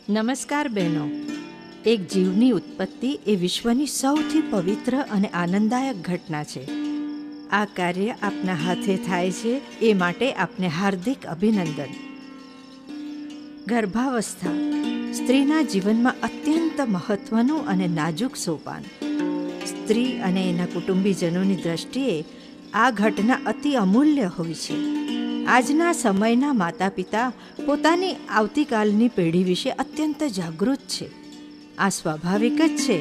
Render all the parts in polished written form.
નમસ્કાર બહેનો. એક જીવની ઉત્પત્તિ એ વિશ્વની સૌથી પવિત્ર અને આનંદદાયક ઘટના છે. આ કાર્ય આપના હાથે થાય છે એ માટે આપને હાર્દિક અભિનંદન. ગર્ભાવસ્થા સ્ત્રીના જીવનમાં અત્યંત મહત્વનું અને નાજુક સોપાન. સ્ત્રી અને એના કુટુંબીજનોની દ્રષ્ટિએ આ ઘટના અતિ અમૂલ્ય હોય છે. આજના સમયના માતા પિતા પોતાની આવતીકાલની પેઢી વિશે અત્યંત જાગૃત છે. આ સ્વાભાવિક જ છે,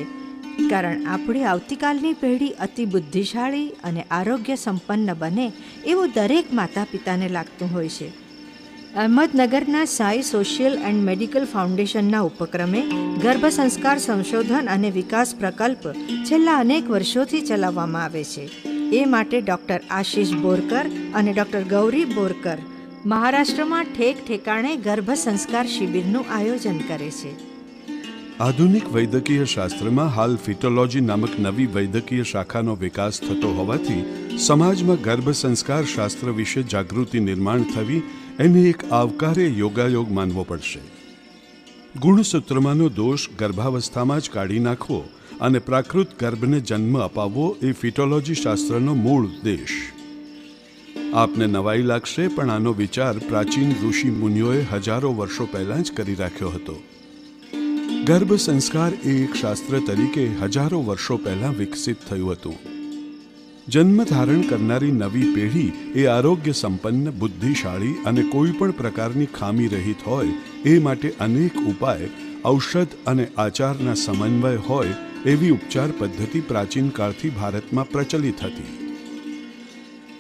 કારણ આપણી આવતીકાલની પેઢી અતિ બુદ્ધિશાળી અને આરોગ્ય સંપન્ન બને એવું દરેક માતા પિતાને લાગતું હોય છે. અહમદનગરના સાઈ સોશિયલ એન્ડ મેડિકલ ફાઉન્ડેશનના ઉપક્રમે ગર્ભ સંસ્કાર સંશોધન અને વિકાસ પ્રકલ્પ છેલ્લા અનેક વર્ષોથી ચલાવવામાં આવે છે. એ માટે ડૉક્ટર આશીષ બોરકર અને ડૉક્ટર ગૌરી બોરકર મહારાષ્ટ્રમાં ઠેક ઠેકાણે ગર્ભ સંસ્કાર શિબિરનું આયોજન કરે છે. આધુનિક વૈદ્યકીય શાસ્ત્રમાં હાલ ફિટોલોજી નામક નવી વૈદ્યકીય શાખાનો વિકાસ થતો હોવાથી સમાજમાં ગર્ભ સંસ્કાર શાસ્ત્ર વિશે જાગૃતિ નિર્માણ થવી એને એક આવકાર્ય યોગાયોગ માનવો પડશે. ગુણસૂત્રમાંનો દોષ ગર્ભાવસ્થામાં જ કાઢી નાખવો અને પ્રાકૃત ગર્ભને જન્મ અપાવવો એ ફિટોલોજી શાસ્ત્રનો મૂળ ઉદ્દેશ. આપને નવાઈ લાગશે, પણ આનો વિચાર પ્રાચીન ઋષિ મુનિઓએ હજારો વર્ષો પહેલાં જ કરી રાખ્યો હતો. ગર્ભ સંસ્કાર એ એક શાસ્ત્ર તરીકે હજારો વર્ષો પહેલાં વિકસિત થયું હતું. જન્મ ધારણ કરનારી નવી પેઢી એ આરોગ્ય સંપન્ન, બુદ્ધિશાળી અને કોઈ પણ પ્રકારની ખામી રહિત હોય એ માટે અનેક ઉપાય, ઔષધ અને આચારના સમન્વય હોય એવી ઉપચાર પદ્ધતિ પ્રાચીન કાળથી ભારતમાં પ્રચલિત હતી.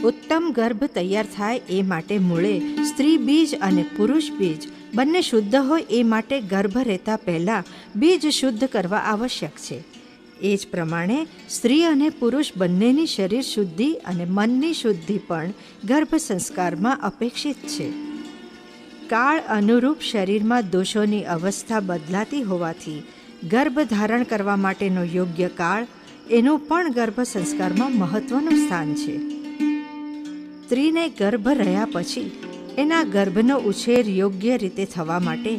ઉત્તમ ગર્ભ તૈયાર થાય એ માટે મૂળે સ્ત્રી બીજ અને પુરુષ બીજ બંને શુદ્ધ હોય એ માટે ગર્ભ રહેતા પહેલાં બીજ શુદ્ધ કરવા આવશ્યક છે. એ જ પ્રમાણે સ્ત્રી અને પુરુષ બંનેની શરીર શુદ્ધિ અને મનની શુદ્ધિ પણ ગર્ભ સંસ્કારમાં અપેક્ષિત છે. કાળ અનુરૂપ શરીરમાં દોષોની અવસ્થા બદલાતી હોવાથી ગર્ભ ધારણ કરવા માટેનો યોગ્ય કાળ એનું પણ ગર્ભ સંસ્કારમાં મહત્વનું સ્થાન છે. સ્ત્રીને ગર્ભ રહ્યા પછી એના ગર્ભનો ઉછેર યોગ્ય રીતે થવા માટે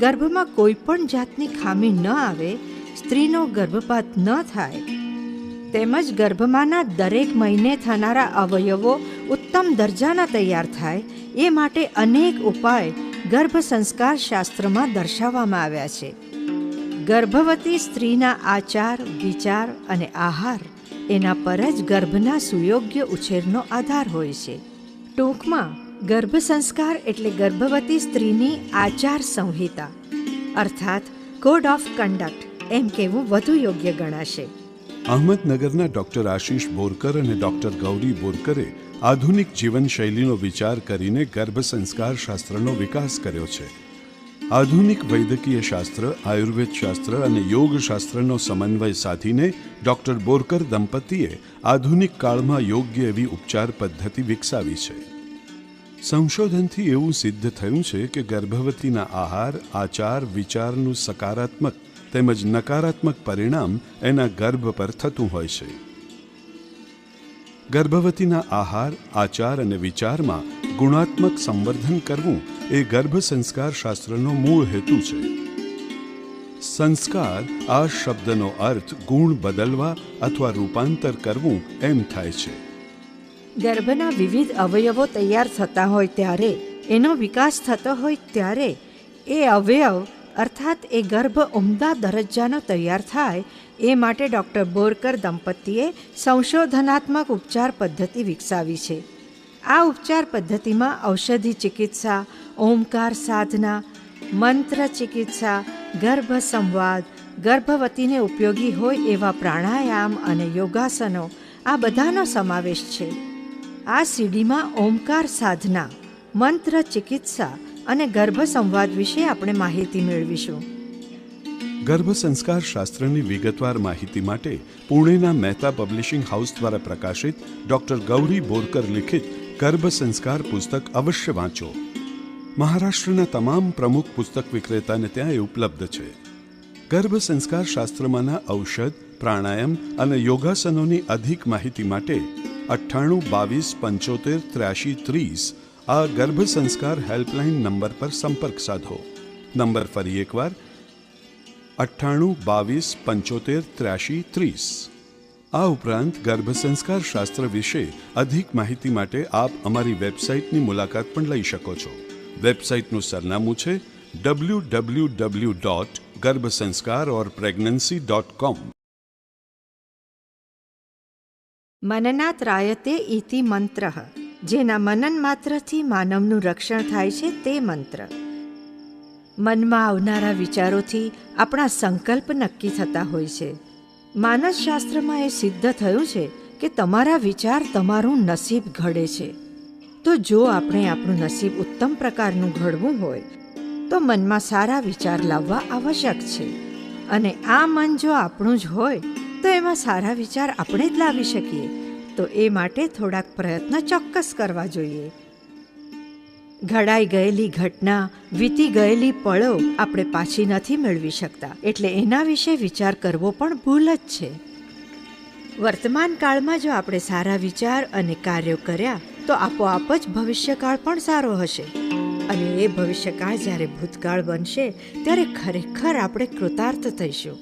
ગર્ભમાં કોઈ પણ જાતની ખામી ન આવે, સ્ત્રીનો ગર્ભપાત ન થાય, તેમજ ગર્ભમાંના દરેક મહિને થનારા અવયવો ઉત્તમ દરજાના તૈયાર થાય એ માટે અનેક ઉપાય ગર્ભ સંસ્કાર શાસ્ત્રમાં દર્શાવવામાં આવ્યા છે. ગર્ભવતી સ્ત્રીના આચાર, વિચાર અને આહાર એના પર જ ગર્ભના સુયોગ્ય ઉછેરનો આધાર હોય છે. ટૂંકમાં ગર્ભ સંસ્કાર એટલે ગર્ભવતી સ્ત્રીની આચાર સંહિતા, અર્થાત કોડ ઓફ કન્ડક્ટ એમ કહેવું વધુ યોગ્ય ગણાશે. અહમદનગરના ડૉક્ટર આશીષ બોરકર અને ડૉક્ટર ગૌરી બોરકરે આધુનિક જીવનશૈલીનો વિચાર કરીને ગર્ભ સંસ્કાર શાસ્ત્રનો વિકાસ કર્યો છે. આધુનિક વૈદ્યકીય શાસ્ત્ર, આયુર્વેદ શાસ્ત્ર અને યોગ શાસ્ત્રનો સમન્વય સાધીને ડૉક્ટર બોરકર દંપતીએ આધુનિક કાળમાં યોગ્ય એવી ઉપચાર પદ્ધતિ વિકસાવી છે. સંશોધનથી એવું સિદ્ધ થયું છે કે ગર્ભવતીના આહાર, આચાર, વિચારનું સકારાત્મક તેમજ નકારાત્મક પરિણામ એના ગર્ભ પર થતું હોય છે. ગર્ભવતીના આહાર, આચાર અને વિચારમાં ગુણાત્મક સંવર્ધન કરવું એ ગર્ભ સંસ્કાર શાસ્ત્રનો મૂળ હેતુ છે. સંસ્કાર આ શબ્દનો અર્થ ગુણ બદલવા અથવા રૂપાંતર કરવું એમ થાય છે. ગર્ભના વિવિધ અવયવો તૈયાર થતા હોય ત્યારે, એનો વિકાસ થતો હોય ત્યારે એ અવયવ અર્થાત એ ગર્ભ ઉમદા દરજ્જાનો તૈયાર થાય એ માટે ડૉક્ટર બોરકર દંપતીએ સંશોધનાત્મક ઉપચાર પદ્ધતિ વિકસાવી છે. આ ઉપચાર પદ્ધતિમાં ઔષધિ ચિકિત્સા, ઓમકાર સાધના, મંત્ર ચિકિત્સા, ગર્ભ સંવાદ, ગર્ભવતીને ઉપયોગી હોય એવા પ્રાણાયામ અને યોગાસનો આ બધાનો સમાવેશ છે. આ સીડીમાં ઓમકાર સાધના, મંત્ર ચિકિત્સા અને ગર્ભ સંવાદ વિશે આપણે માહિતી મેળવીશું. ગર્ભ સંસ્કાર શાસ્ત્રની વિગતવાર માહિતી માટે પુણેના મહેતા પબ્લિશિંગ હાઉસ દ્વારા પ્રકાશિત ડૉક્ટર ગૌરી બોરકર લિખિત ગર્ભ સંસ્કાર પુસ્તક અવશ્ય વાંચો. મહારાષ્ટ્રના તમામ પ્રમુખ પુસ્તક વિક્રેતાને ત્યાં એ ઉપલબ્ધ છે. ગર્ભ સંસ્કાર શાસ્ત્રમાંના ઔષધ, પ્રાણાયામ અને યોગાસનોની અધિક માહિતી માટે 98 22 75 83 30 આ ગર્ભ સંસ્કાર હેલ્પલાઇન નંબર પર સંપર્ક સાધો. નંબર ફરી એકવાર 98 22 75 83 30. આ ઉપરાંત ગર્ભ સંસ્કાર શાસ્ત્ર વિશે અધિક માહિતી માટે આપ અમારી વેબસાઇટની મુલાકાત પણ લઈ શકો છો. વેબસાઇટનું સરનામું છે www.garbhasanskar-or-pregnancy.com. મનનાત રાયતે ઇતિ મંત્ર, જેના મનન માત્રથી માનવનું રક્ષણ થાય છે તે મંત્ર. મનમાં આવનારા વિચારોથી આપણા સંકલ્પ નક્કી થતા હોય છે. માનસશાસ્ત્રમાં એ સિદ્ધ થયું છે કે તમારા વિચાર તમારું નસીબ ઘડે છે. તો જો આપણે આપણું નસીબ ઉત્તમ પ્રકારનું ઘડવું હોય તો મનમાં સારા વિચાર લાવવા આવશ્યક છે. અને આ મન જો આપણું જ હોય તો એમાં સારા વિચાર આપણે જ લાવી શકીએ. તો એ માટે થોડાક પ્રયત્ન ચોક્કસ કરવા જોઈએ. ઘડાઈ ગયેલી ઘટના, વીતી ગયેલી પળો આપણે પાછી નથી મેળવી શકતા, એટલે એના વિશે વિચાર કરવો પણ ભૂલ જ છે. વર્તમાન કાળમાં જો આપણે સારા વિચાર અને કાર્યો કર્યા તો આપોઆપ જ ભવિષ્યકાળ પણ સારો હશે. અને એ ભવિષ્યકાળ જ્યારે ભૂતકાળ બનશે ત્યારે ખરેખર આપણે કૃતાર્થ થઈશું.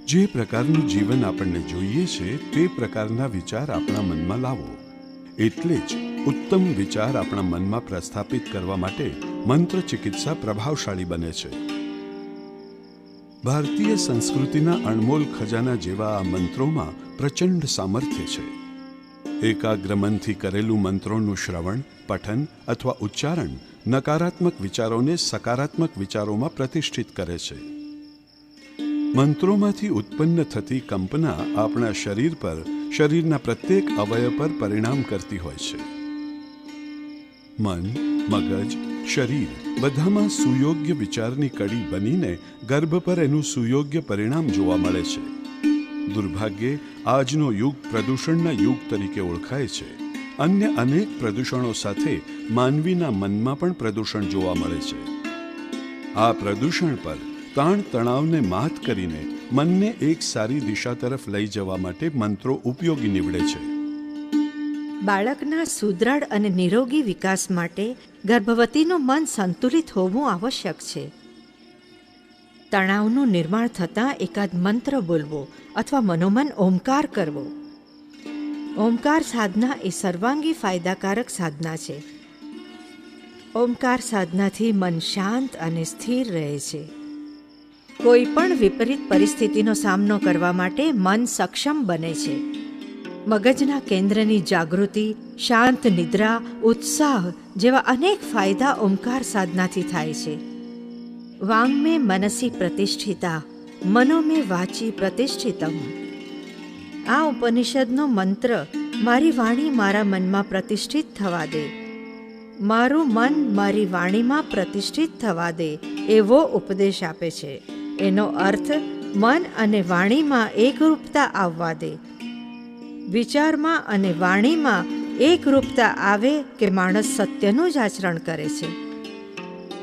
જે પ્રકારનું જીવન આપણને જોઈએ છે તે પ્રકારના વિચાર આપણા મનમાં લાવો. એટલે જ ઉત્તમ વિચાર આપણા મનમાં પ્રસ્થાપિત કરવા માટે મંત્ર ચિકિત્સા પ્રભાવશાળી બને છે. ભારતીય સંસ્કૃતિના અણમોલ ખજાના જેવા આ મંત્રોમાં પ્રચંડ સામર્થ્ય છે. એકાગ્ર મનથી કરેલું મંત્રોનું શ્રવણ, પઠન અથવા ઉચ્ચારણ નકારાત્મક વિચારોને સકારાત્મક વિચારોમાં પ્રતિષ્ઠિત કરે છે. મંત્રોમાંથી ઉત્પન્ન થતી કંપના આપણા શરીર પર, શરીરના પ્રત્યેક અવયવ પર પરિણામ કરતી હોય છે. મન, મગજ, શરીર બધામાં સુયોગ્ય વિચારની કડી બનીને ગર્ભ પર એનું સુયોગ્ય પરિણામ જોવા મળે છે. દુર્ભાગ્યે આજનો યુગ પ્રદૂષણના યુગ તરીકે ઓળખાય છે. અન્ય અનેક પ્રદૂષણો સાથે માનવીના મનમાં પણ પ્રદૂષણ જોવા મળે છે. આ પ્રદૂષણ પર તાણ તણાવને માત કરીને મનને એક સારી દિશા તરફ લઈ જવા માટે મંત્રો ઉપયોગી નીવડે છે. બાળકના સુદૃઢ અને નિરોગી વિકાસ માટે ગર્ભવતીનું મન સંતુલિત હોવું આવશ્યક છે. તણાવનું નિર્માણ થતાં એકાદ મંત્ર બોલવો અથવા મનોમન ઓમકાર કરવો. ઓમકાર સાધના એ સર્વાંગી ફાયદાકારક સાધના છે. ઓમકાર સાધનાથી મન શાંત અને સ્થિર રહે છે. કોઈ પણ વિપરીત પરિસ્થિતિનો સામનો કરવા માટે મન સક્ષમ બને છે. મગજના કેન્દ્રની જાગૃતિ, શાંત નિદ્રા, ઉત્સાહ જેવા અનેક ફાયદા ઓમકાર સાધનાથી થાય છે. વાંગ મેં મનસી પ્રતિષ્ઠિતા, મનો મેં વાચી પ્રતિષ્ઠિતમ. આ ઉપનિષદનો મંત્ર મારી વાણી મારા મનમાં પ્રતિષ્ઠિત થવા દે, મારું મન મારી વાણીમાં પ્રતિષ્ઠિત થવા દે એવો ઉપદેશ આપે છે. એનો અર્થ મન અને વાણીમાં એકરૂપતા આવવા દે. વિચારમાં અને વાણીમાં એકરૂપતા આવે કે માણસ સત્યનું જ આચરણ કરે છે.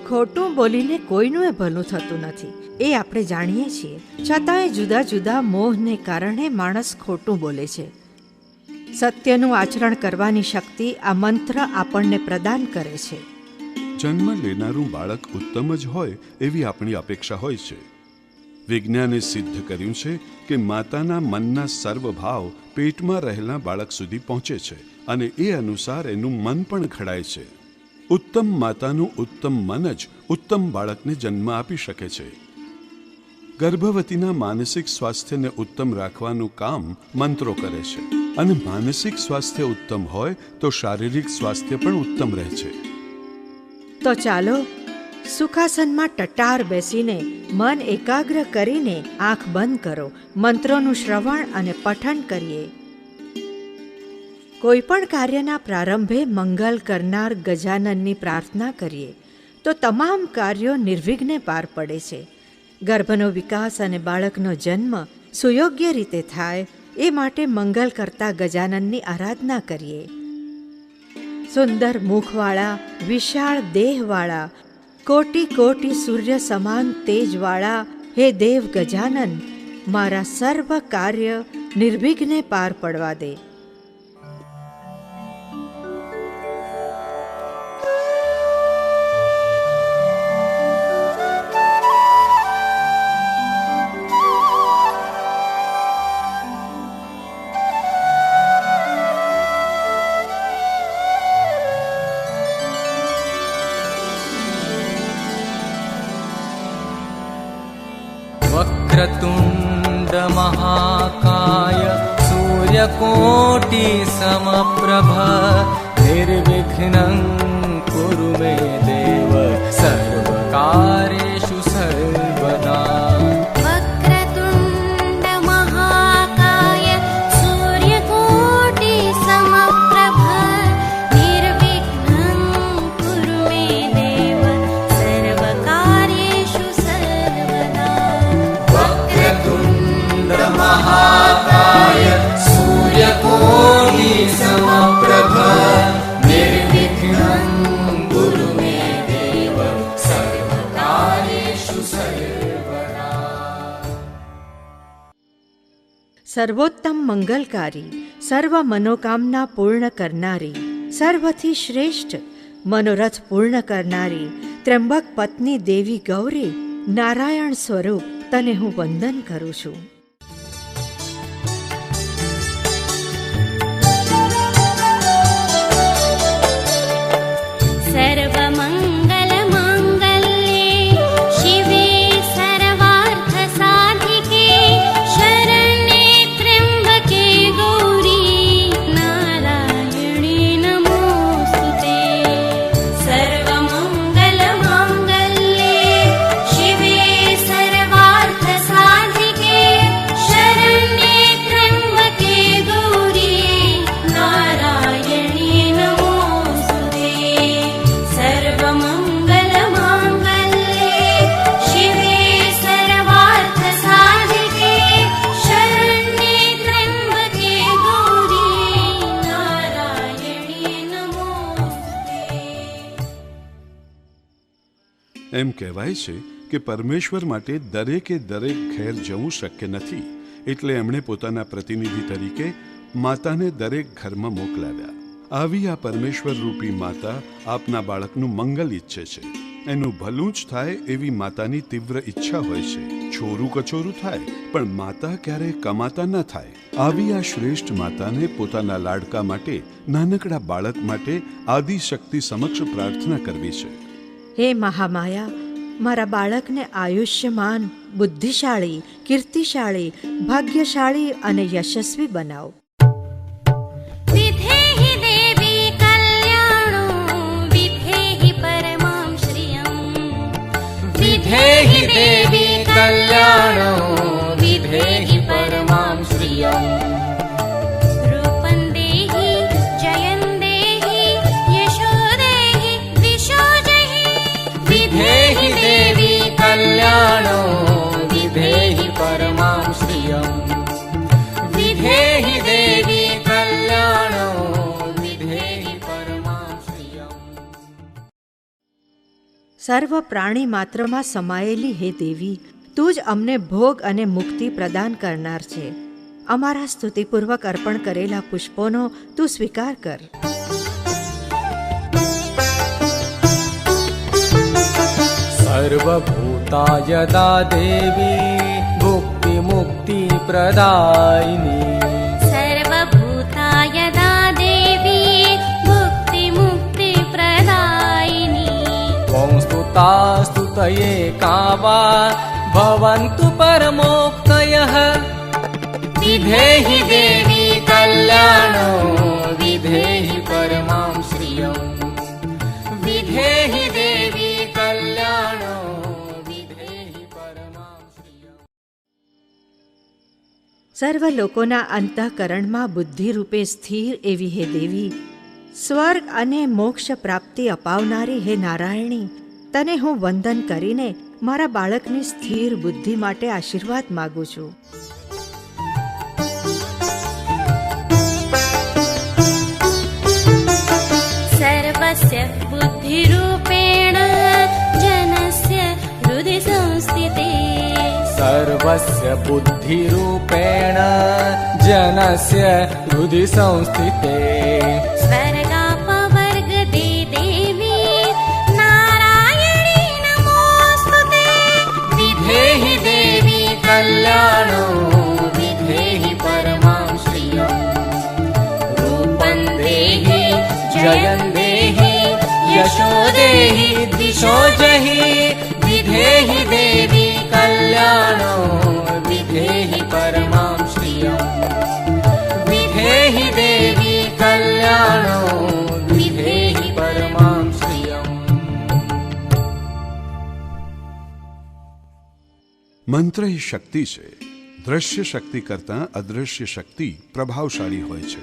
ખોટું બોલીને કોઈનું ભલું થતું નથી એ આપણે જાણીએ છીએ, છતાંય જુદા જુદા મોહને કારણે માણસ ખોટું બોલે છે. સત્યનું આચરણ કરવાની શક્તિ આ મંત્ર આપણને પ્રદાન કરે છે. જન્મ લેનારું બાળક ઉત્તમ જ હોય એવી આપણી અપેક્ષા હોય છે. વિજ્ઞાને સિદ્ધ કર્યું છે કે માતાના મનના સર્વ ભાવ પેટમાં રહેલા બાળક સુધી પહોંચે છે અને એ અનુસાર એનું મન પણ ઘડાય છે. ઉત્તમ માતાનું ઉત્તમ મન જ ઉત્તમ બાળકને જન્મ આપી શકે છે. ગર્ભવતીના માનસિક સ્વાસ્થ્યને ઉત્તમ રાખવાનું કામ મંત્રો કરે છે. અને માનસિક સ્વાસ્થ્ય ઉત્તમ હોય તો શારીરિક સ્વાસ્થ્ય પણ ઉત્તમ રહે છે. તો ચાલો સુખાસનમાં ટટાર બેસીને મન એકાગ્ર કરીને આંખ બંધ કરો, મંત્રોનું શ્રવણ અને પઠન કરીએ. કોઈ પણ કાર્યના પ્રારંભે મંગલ કરનાર ગજાનનની પ્રાર્થના કરીએ તો તમામ કાર્યો નિર્વિઘ્ને પાર પડે છે. ગર્ભનો વિકાસ અને બાળકનો જન્મ સુયોગ્ય રીતે થાય એ માટે મંગલ કરતા ગજાનનની આરાધના કરીએ. સુંદર મુખવાળા, વિશાળ દેહવાળા, કોટી કોટી સૂર્ય સમાન તેજવાળા હે દેવ ગજાનન, મારા સર્વ કાર્ય નિર્વિઘ્ને પાર પડવા દે. वक्रतुण्ड महाकाय सूर्यकोटि समप्रभ निर्विघ्नं कुरु मे देव सर्वकार्येषु सर्वदा। वक्रतुण्ड महाकाय सूर्यकोटि समप्रभ निर्विघ्नं कुरु मे देव सर्वकार्येषु सर्वदा। वक्रतुण्ड महाकाय सूर्यकोटि समप्रभ निर्विघ्नं कुरु मे देव सर्वकार्येषु सर्वदा। સર્વોત્તમ મંગલકારી, સર્વ મનોકામના પૂર્ણ કરનારી, સર્વથી શ્રેષ્ઠ મનોરથ પૂર્ણ કરનારી, ત્ર્યંબક પત્ની દેવી ગૌરી, નારાયણ સ્વરૂપ તને હું વંદન કરું છું. सर्वमङ्गल माङ्गल्ये शिवे सर्वार्थ साधिके शरण्ये त्र्यम्बके गौरी नारायणी नमोस्तुते। सर्वमङ्गल माङ्गल्ये शिवे सर्वार्थ साधिके शरण्ये त्र्यम्बके गौरी नारायणी नमोस्तुते। सर्वमङ्गल माङ्गल्ये शिवे सर्वार्थ साधिके शरण्ये त्र्यम्बके गौरी नारायणी नमोस्तुते। એમ કહેવાય છે કે પરમેશ્વર માટે દરેકે દરેક ઘેર જવું શક્ય નથી, એટલે એમણે પોતાના પ્રતિનિધિ તરીકે માતાને દરેક ઘરમાં મોકલાવ્યા. આવી આ પરમેશ્વર રૂપી માતા આપના બાળકનું મંગલ ઈચ્છે છે. એનું ભલું જ થાય એવી માતાની તીવ્ર ઈચ્છા હોય છે. છોરું કચોરું થાય પણ માતા ક્યારેય કમાતા ન થાય. આવી આ શ્રેષ્ઠ માતાને પોતાના લાડકા માટે, નાનકડા બાળક માટે આદિશક્તિ સમક્ષ પ્રાર્થના કરવી છે. હે મહામાયા, મારા બાળકને આયુષ્યમાન, બુદ્ધિશાળી, કીર્તિશાળી, ભાગ્યશાળી અને યશસ્વી બનાવો. विधेहि देवी कल्याणो विधेहि परमां श्रियम्। विधेहि देवी कल्याणो विधेहि परमां श्रियम्। रूपं देहि जयं देहि यशो देहि दिशो जहि। विधेहि देवी कल्याणो विधेहि परमां श्रियम्। विधेहि देवी कल्याणो विधेहि परमां श्रियम्। સર્વ પ્રાણી માત્રમાં સમાયેલી હે દેવી, તું જ અમને ભોગ અને મુક્તિ પ્રદાન કરનાર છે. અમારા સ્તુતિપૂર્વક અર્પણ કરેલા પુષ્પોનો તું સ્વીકાર કર. सर्वभूता यदा देवी भुक्तिमुक्तिप्रदायिनी। सर्वभूता यदा देवी भुक्तिमुक्तिप्रदायिनी। त्वं स्तुता स्तुतये का वा भवन्तु परमोक्तयः। विधेहि देवी कल्याणो विधेहि परमां श्रियम्। विधेहि देवी कल्याणो विधेहि परमां श्रियम्। સર્વ લોકોના અંતઃકરણમાં બુદ્ધિ રૂપે સ્થિર એવી હે દેવી, સ્વર્ગ અને મોક્ષ પ્રાપ્તિ અપાવનારી હે નારાયણી, તને હું વંદન કરીને મારા બાળકની સ્થિર બુદ્ધિ માટે આશીર્વાદ માગું છું. सर्वस्य बुद्धिरूपेण जनस्य हृदि संस्थिते। सर्वस्य बुद्धिरूपेण जनस्य हृदि संस्थिते। स्वर्गापवर्गदे देवी नारायणी नमोस्तुते। विधेहि देवी कल्याणो विधेहि परमां श्रियम्। रूपं देहि जयं देहि यशो देहि दिशो जहि। विधेहि देवी कल्याणो विधेहि परमां श्रियम् विधेहि देवी कल्याणो विधेहि परमां श्रियम्। મંત્ર એ શક્તિ છે. દ્રશ્ય શક્તિ કરતાં અદૃશ્ય શક્તિ પ્રભાવશાળી હોય છે.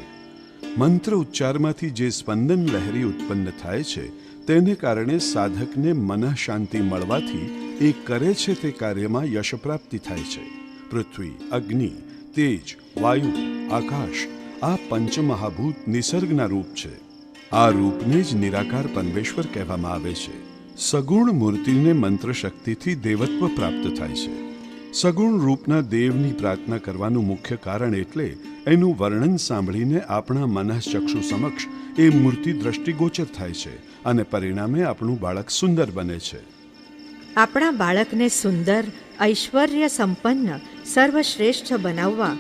મંત્ર ઉચ્ચારમાંથી જે સ્પંદન લહેરી ઉત્પન્ન થાય છે તેને કારણે સાધકને મનઃ શાંતિ મળવાથી એ કરે છે તે કાર્યમાં યશ પ્રાપ્તિ થાય છે. પૃથ્વી, અગ્નિ, તેજ, વાયુ, આકાશ આ પંચમહાભૂત નિસર્ગના રૂપ છે. આ રૂપને જ નિરાકાર પરમેશ્વર કહેવામાં આવે છે. સગુણ મૂર્તિને મંત્ર શક્તિથી દેવત્વ પ્રાપ્ત થાય છે. સગુણ રૂપના દેવની પ્રાર્થના કરવાનું મુખ્ય કારણ એટલે એનું વર્ણન સાંભળીને આપણા મનઃચક્ષુ સમક્ષ એ મૂર્તિ દ્રષ્ટિગોચર થાય છે અને પરિણામે આપણું બાળક સુંદર બને છે. આપણા બાળકને સુંદર, ઐશ્વર્ય સંપન્ન, સર્વશ્રેષ્ઠ બનાવવા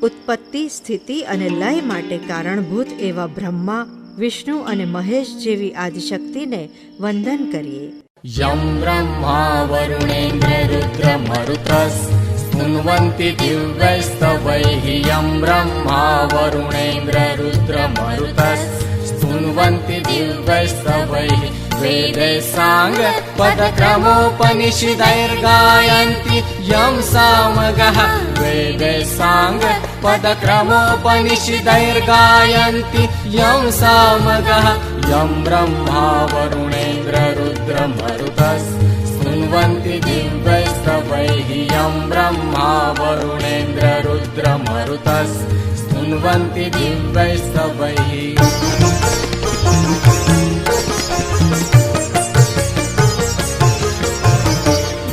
ઉત્પત્તિ, સ્થિતિ અને લય માટે કારણભૂત એવા બ્રહ્મા, વિષ્ણુ અને મહેશ જેવી આદિશક્તિને વંદન કરીએ. यं ब्रह्मा वरुणेन्द्र रुद्र मरुतस् स्तुन्वन्ति दिव्यैस्तवैः यं ब्रह्मा वरुणेन्द्र रुद्र मरुतस् स्तुन्वन्ति दिव्यैस्तवैः वेदे साङ्ग पदक्रमोपनिषदैर्गायन्ति यं सामगः वेदे साङ्ग पदक्रमोपनिषदैर्गायन्ति यं सामगः यं ब्रह्मा वरुणेन्द्र रुद्र मरुतस् स्तुन्वन्ति दिव्यैस्तवैः यं ब्रह्मा वरुणेन्द्र रुद्र मरुतस् स्तुन्वन्ति दिव्यैस्तवैः।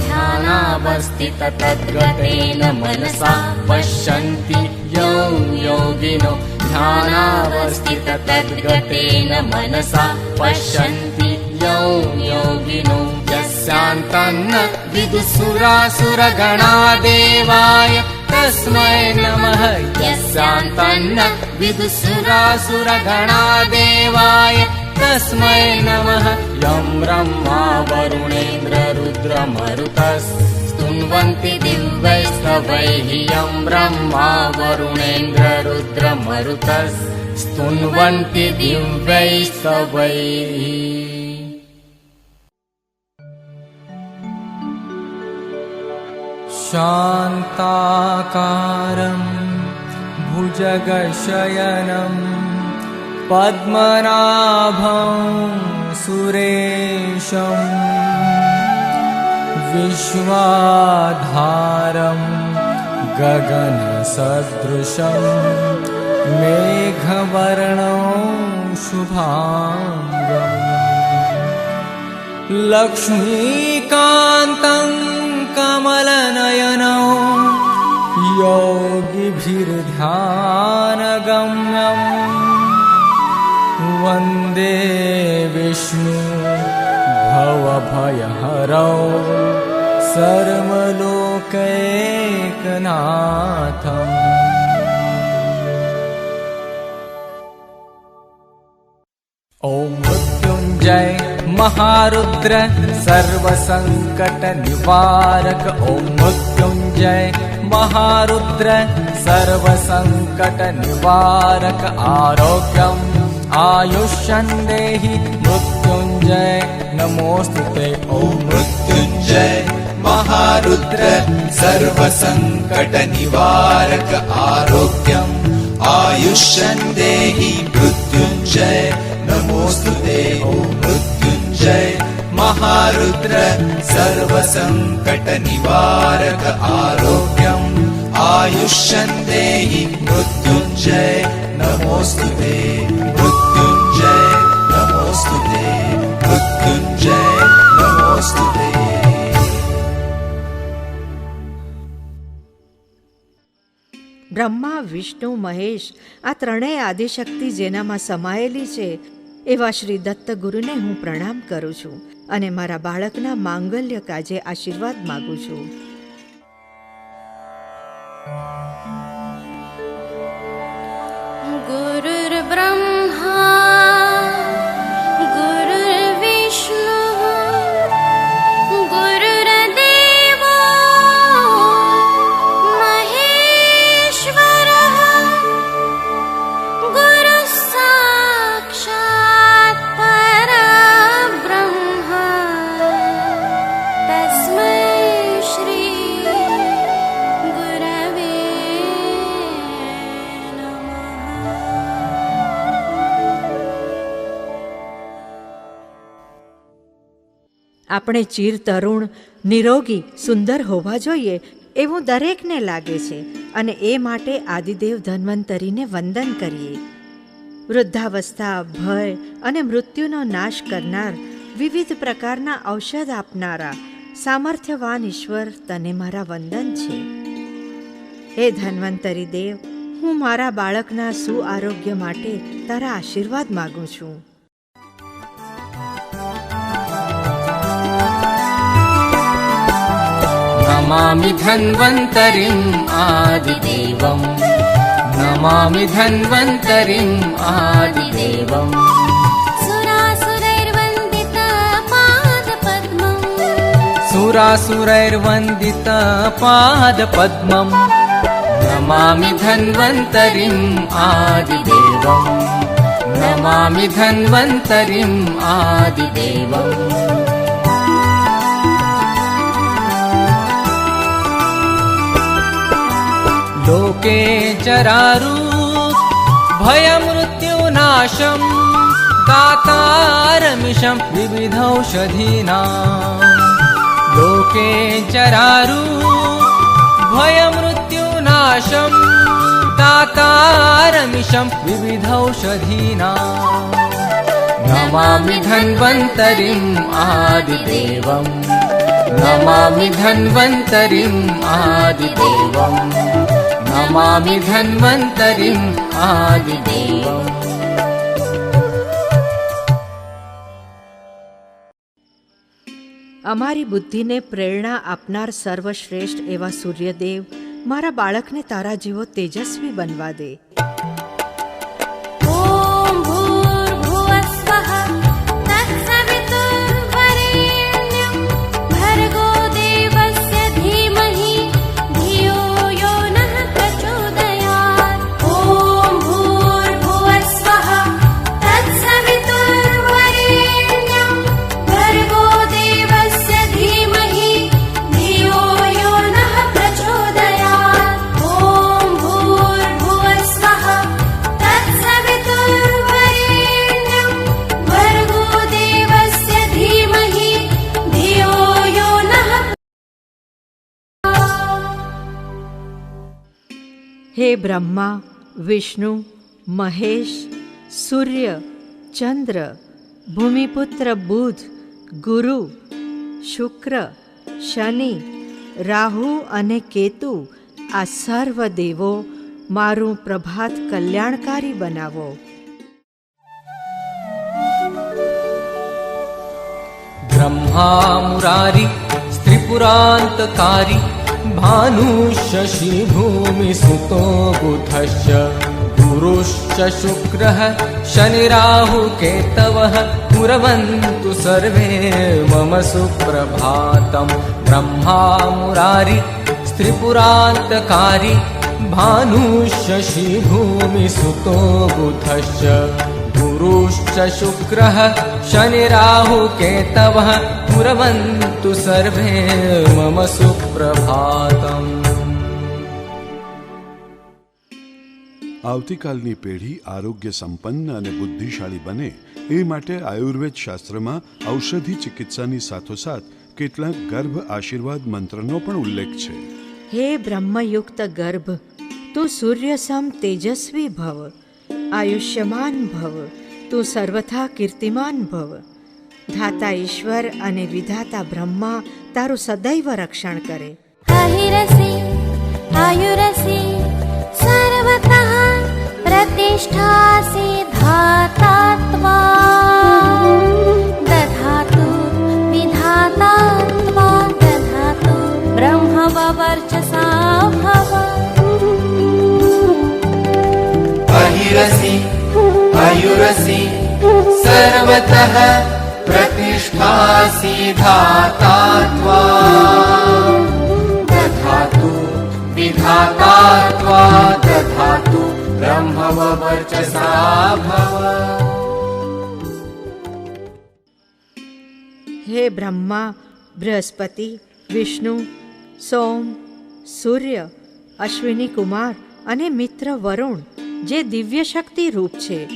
ध्यानावस्थित तद्गतेन मनसा पश्यन्ति यं योगिनो ध्यानावस्थित तद्गतेन मनसा पश्यन्ति यं योगिनो यस्यान्तन्न विदुसुरासुरगणा देवाय तस्मै नमः यस्यान्तन्न विदुसुरासुरगणा देवाय तस्मै नमः यं ब्रह्मा वरुणेन्द्र रुद्र मरुतस् स्तुन्वन्ति दिव्यैस्तवैः यं ब्रह्मा वरुणेन्द्र रुद्र मरुतस् स्तुन्वन्ति दिव्यैस्तवैः। शान्ताकारं भुजगशयनं पद्मनाभं सुरेशं विश्वाधारं गगनसदृशं मेघवर्णं शुभाङ्गं लक्ष्मीकान्तं कमलनयनं योगिभिर्ध्यानगम्यम् वन्दे विष्णु भवभयहरौ सर्वलोकैकनाथम्। ॐ मृत्युञ्जय महारुद्र सर्वसङ्कटनिवारक ॐ मृत्युञ्जय महारुद्र सर्वसङ्कटनिवारक आरोग्यम् आयुष्यन्देहि मृत्युञ्जय नमोस्तुते ॐ मृत्युञ्जय महारुद्र सर्वसङ्कटनिवारक आरोग्यम् आयुष्यन्देहि मृत्युञ्जय नमोस्तुते ॐ मृत्युञ्जय महारुद्र सर्वसङ्कटनिवारक आरोग्यम् आयुष्यन्देहि मृत्युञ्जय नमोस्तुते मृत्युञ्जय नमोस्तुते मृत्युञ्जय नमोस्तुते। બ્રહ્મા, વિષ્ણુ, મહેશ આ ત્રણેય આદિશક્તિ જેનામાં સમાયેલી છે એવા શ્રી દત્ત ગુરુને હું પ્રણામ કરું છું અને મારા બાળકના માંગલ્ય કાજે આશીર્વાદ માગું છું. गुरुर्ब्रह्मा गुरुर्विष्णुः गुरुर्देवो આપણે ચીર તરુણ, નિરોગી, સુંદર હોવા જોઈએ એવું દરેકને લાગે છે અને એ માટે આદિદેવ ધન્વંતરીને વંદન કરીએ. વૃદ્ધાવસ્થા, ભય અને મૃત્યુનો નાશ કરનાર, વિવિધ પ્રકારના ઔષધ આપનારા સામર્થ્યવાન ઈશ્વર, તને મારા વંદન છે. હે ધન્વંતરી દેવ, હું મારા બાળકના સુઆરોગ્ય માટે તારા આશીર્વાદ માગું છું. नमामि धन्वन्तरिम् आदिदेवम् नमामि धन्वन्तरिम् आदिदेवम् सुरासुरैर्वन्दितपादपद्मम् नमामि धन्वन्तरिम् आदिदेवम् नमामि धन्वन्तरिम् आदिदेवम् लोके चरारूप भयमृत्युनाशम् दातारमिषं विविधौषधीनाम् लोके चरारूप भयमृत्युनाशम् दातारमिषं विविधौषधीनाम् नमामि धन्वन्तरिम् आदिदेवम् नमामि धन्वन्तरिम् आदिदेवम् नमामि धन्वन्तरिम् आदिदेवम् અમારી બુદ્ધિને પ્રેરણા આપનાર સર્વશ્રેષ્ઠ એવા સૂર્યદેવ, મારા બાળકને તારા જેવો તેજસ્વી બનવા દે. ॐ भूर्भुवस्वः तत्सवितुर्वरेण्यं भर्गो देवस्य धीमहि धियो यो नः प्रचोदयात्. ॐ भूर्भुवस्वः तत्सवितुर्वरेण्यं भर्गो देवस्य धीमहि धियो यो नः प्रचोदयात्. ॐ भूर्भुवस्वः तत्सवितुर्वरेण्यं भर्गो देवस्य धीमहि धियो यो नः. હે બ્રહ્મા, વિષ્ણુ, મહેશ, સૂર્ય, ચંદ્ર, ભૂમિપુત્ર બુધ, ગુરુ, શુક્ર, શનિ, રાહુ અને કેતુ, આ સર્વ દેવો મારું પ્રભાત કલ્યાણકારી બનાવો. ब्रह्मा मुरारी स्त्रिपुरान्तकारी भानुशशि भूमिसुतो बुधश्च गुरुश्च शुक्रः शनिराहुकेतवः कुर्वन्तु सर्वे मम सुप्रभातम्. ब्रह्मा मुरारी स्त्रिपुरान्तकारी भानुशशि भूमिसुतो बुधश्च गुरुश्च शुक्रः शनिराहुकेतवः कुर्वन्तु सर्वे मम सुप्रभातम्. આવતીકાલની પેઢી આરોગ્ય સંપન્ન અને બુદ્ધિશાળી બને એ માટે આયુર્વેદ શાસ્ત્રમાં ઔષધિ ચિકિત્સાની સાથોસાથ કેટલાક ગર્ભ આશીર્વાદ મંત્રનો પણ ઉલ્લેખ છે. હે બ્રહ્મયુક્ત ગર્ભ, તું સૂર્ય સમ તેજસ્વી ભવ, આયુષ્યમાન ભવ, તું સર્વથા કીર્તિમાન ભવ. ધાતા ઈશ્વર અને વિધાતા બ્રહ્મા તારું સદૈવ રક્ષણ કરે. अहिरसि आयुरसि सर्वतः प्रतिष्ठासि धाता त्वा दधातु विधाता त्वा दधातु ब्रह्मवर्चसा भव. अहिरसि आयुरसि सर्वतः प्रतिष्ठासि धाता त्वा दधातु विधाता त्वा दधातु ब्रह्मवर्चसा भव. હે બ્રહ્મા, બૃહસ્પતિ, વિષ્ણુ, સોમ, સૂર્ય, અશ્વિની કુમાર અને મિત્ર વરુણ, જે દિવ્ય શક્તિ રૂપ છે,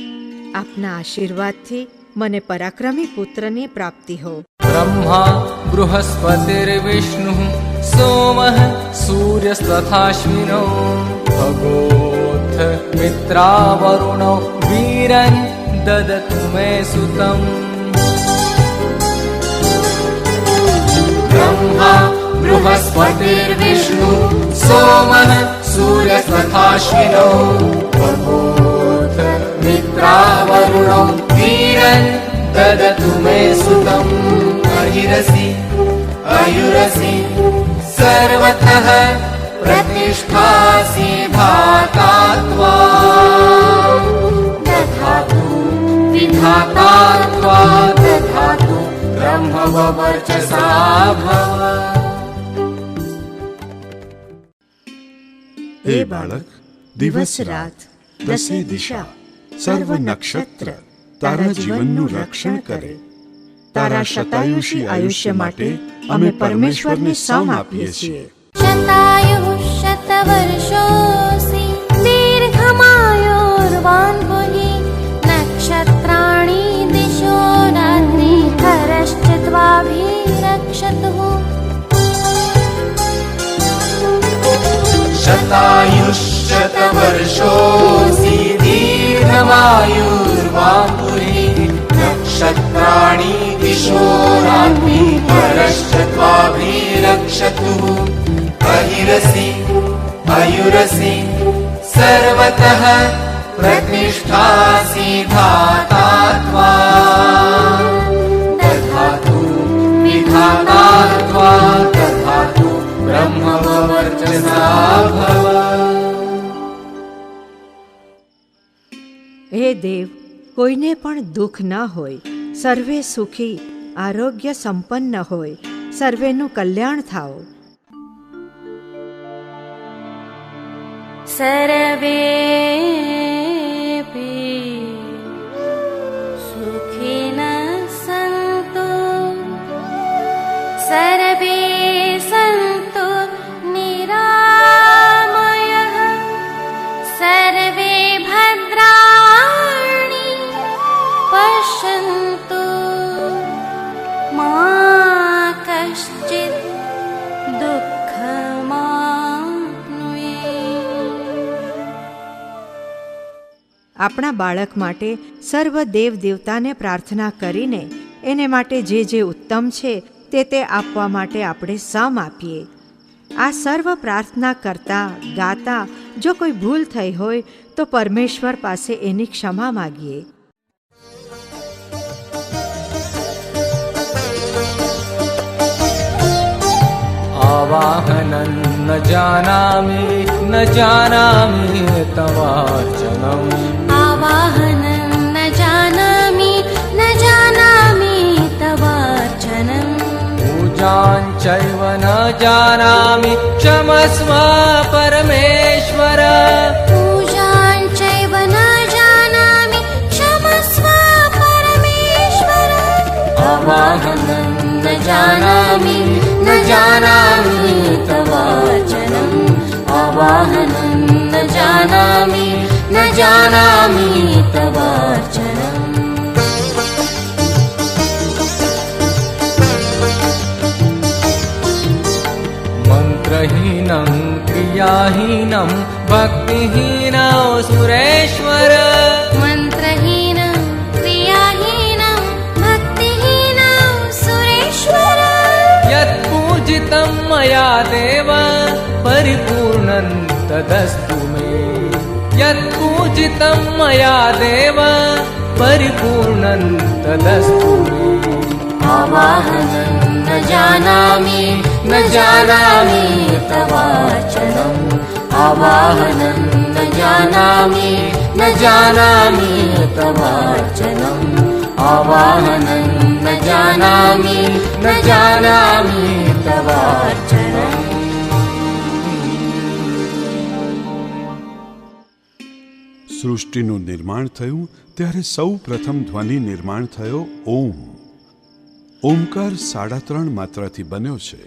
આપના આશીર્વાદથી મને પરાક્રમી પુત્રની પ્રાપ્તિ હો. ब्रह्मा बृहस्पतिर्विष्णुः सोमः सूर्यस्तथाश्विनौ भगोऽथ मित्रावरुणौ वीरन् ददतु मे सुतम् ब्रह्मा बृहस्पतिर्विष्णु सोमः सूर्यस्तथाश्विनौ भगोऽथ मित्रावरुणौ वीरन् ददतु मे सुतम् अहिरसि आयुरसि सर्वतः प्रतिष्ठासि धाता त्वाम् दधातु विधाता त्वाम् दधातु ब्रह्मवर्चसा भव। हे बालक, દિવસ રાત દસે દિશા સર્વ નક્ષત્ર તારા જીવનનું રક્ષણ કરે. તારા શતાયુષી આયુષ્ય માટે અમે પરમેશ્વરને સમ આપીએ છીએ. शतायुः शतवर्षोऽसि दीर्घमायुर्वान् भुवि नक्षत्राणि दिशो रात्रि हरश्च त्वाभिरक्षतुः शतायुष्शतवर्षोऽसि दीर्घमायुर्वान् भुवि नक्षत्राणि दिशो रात्रि हरश्च त्वाभिरक्षतुः अहिरसि आयुरसि सर्वतः प्रतिष्ठासि धाता त्वाम् दधातु विधाता त्वाम् दधातु ब्रह्मवर्चसा भव। હે દેવ, કોઈને પણ દુઃખ ન હોય, સર્વે સુખી આરોગ્ય સંપન્ન હોય, સર્વેનું કલ્યાણ થાઓ. सर्वेऽपि सुखिनः सन्तु सर्वे सन्तु निरामयः सर्वे भद्राणि पश्यन्तु मा कश्चित् આપણા બાળક માટે સર્વ દેવ દેવતાને પ્રાર્થના કરીને એને માટે જે જે ઉત્તમ છે તે આપવા માટે આપણે સમ આપીએ. આ સર્વ પ્રાર્થના કરતા ગાતા જો કોઈ ભૂલ થઈ હોય તો પરમેશ્વર પાસે એની ક્ષમા માગીએ. आवाहनं न जानामि तवार्चनम् आवाहनं न जानामि तवार्चनम् पूजां चैव न जानामि क्षमस्व परमेश्वर पूजां चैव न जानामि क्षमस्व परमेश्वर आवाहनं न जानामि तवार्चनम् आवाहनं न जानामि तवार्चनम् मन्त्रहीनं क्रियाहीनं भक्तिहीनौ सुरेश्वर मन्त्रहीनं क्रियाहीनं भक्तिहीनौ सुरेश्वर यत्पूजितं मया देव परिपूर्णं तदस्तु मे यत्पूजितं मया देव परिपूर्णं तदस्तु मे आवाहनं न जानामि तवार्चनम् आवाहनं न जानामि तवार्चनम् आवाहनं न जानामि तवार्चनम् સૃષ્ટિનું નિર્માણ થયું ત્યારે સૌ પ્રથમ ધ્વનિ નિર્માણ થયો ઓમ. ઓમકાર 3.5 માત્રાથી બન્યો છે.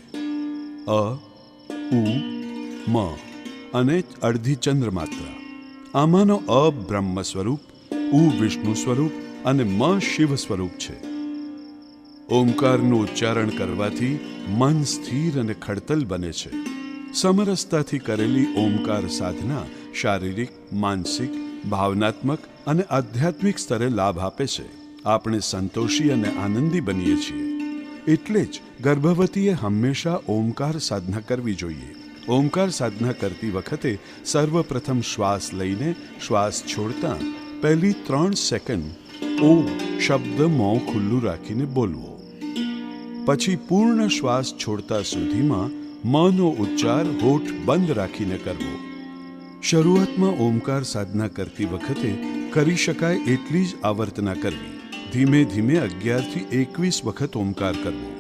અ, ઉ, મ અને અડધી ચંદ્ર માત્રા. આમાંનો અ બ્રહ્મ સ્વરૂપ, ઉ વિષ્ણુ સ્વરૂપ અને મ શિવ સ્વરૂપ છે. ઓમકારનું ઉચ્ચારણ કરવાથી મન સ્થિર અને ખડતલ બને છે. સમરસતાથી કરેલી ઓમકાર સાધના શારીરિક, માનસિક, ભાવનાત્મક અને આધ્યાત્મિક સ્તરે લાભ આપે છે. આપણે સંતોષી અને આનંદી બનીએ છીએ. એટલે જ ગર્ભવતીએ હંમેશા ઓમકાર સાધના કરવી જોઈએ. ઓમકાર સાધના કરતી વખતે સર્વપ્રથમ શ્વાસ લઈને શ્વાસ છોડતા પહેલી 3 સેકન્ડ ઓ શબ્દ મોં ખુલ્લું રાખીને બોલવો. પછી પૂર્ણ શ્વાસ છોડતા સુધીમાં મનો ઉચ્ચાર હોઠ બંધ રાખીને કરવો. શરૂઆતમાં ઓમકાર સાધના કરતી વખતે કરી શકાય એટલી જ આવર્તના કરવી. ધીમે ધીમે 11 થી 21 વખત ઓમકાર કરવો.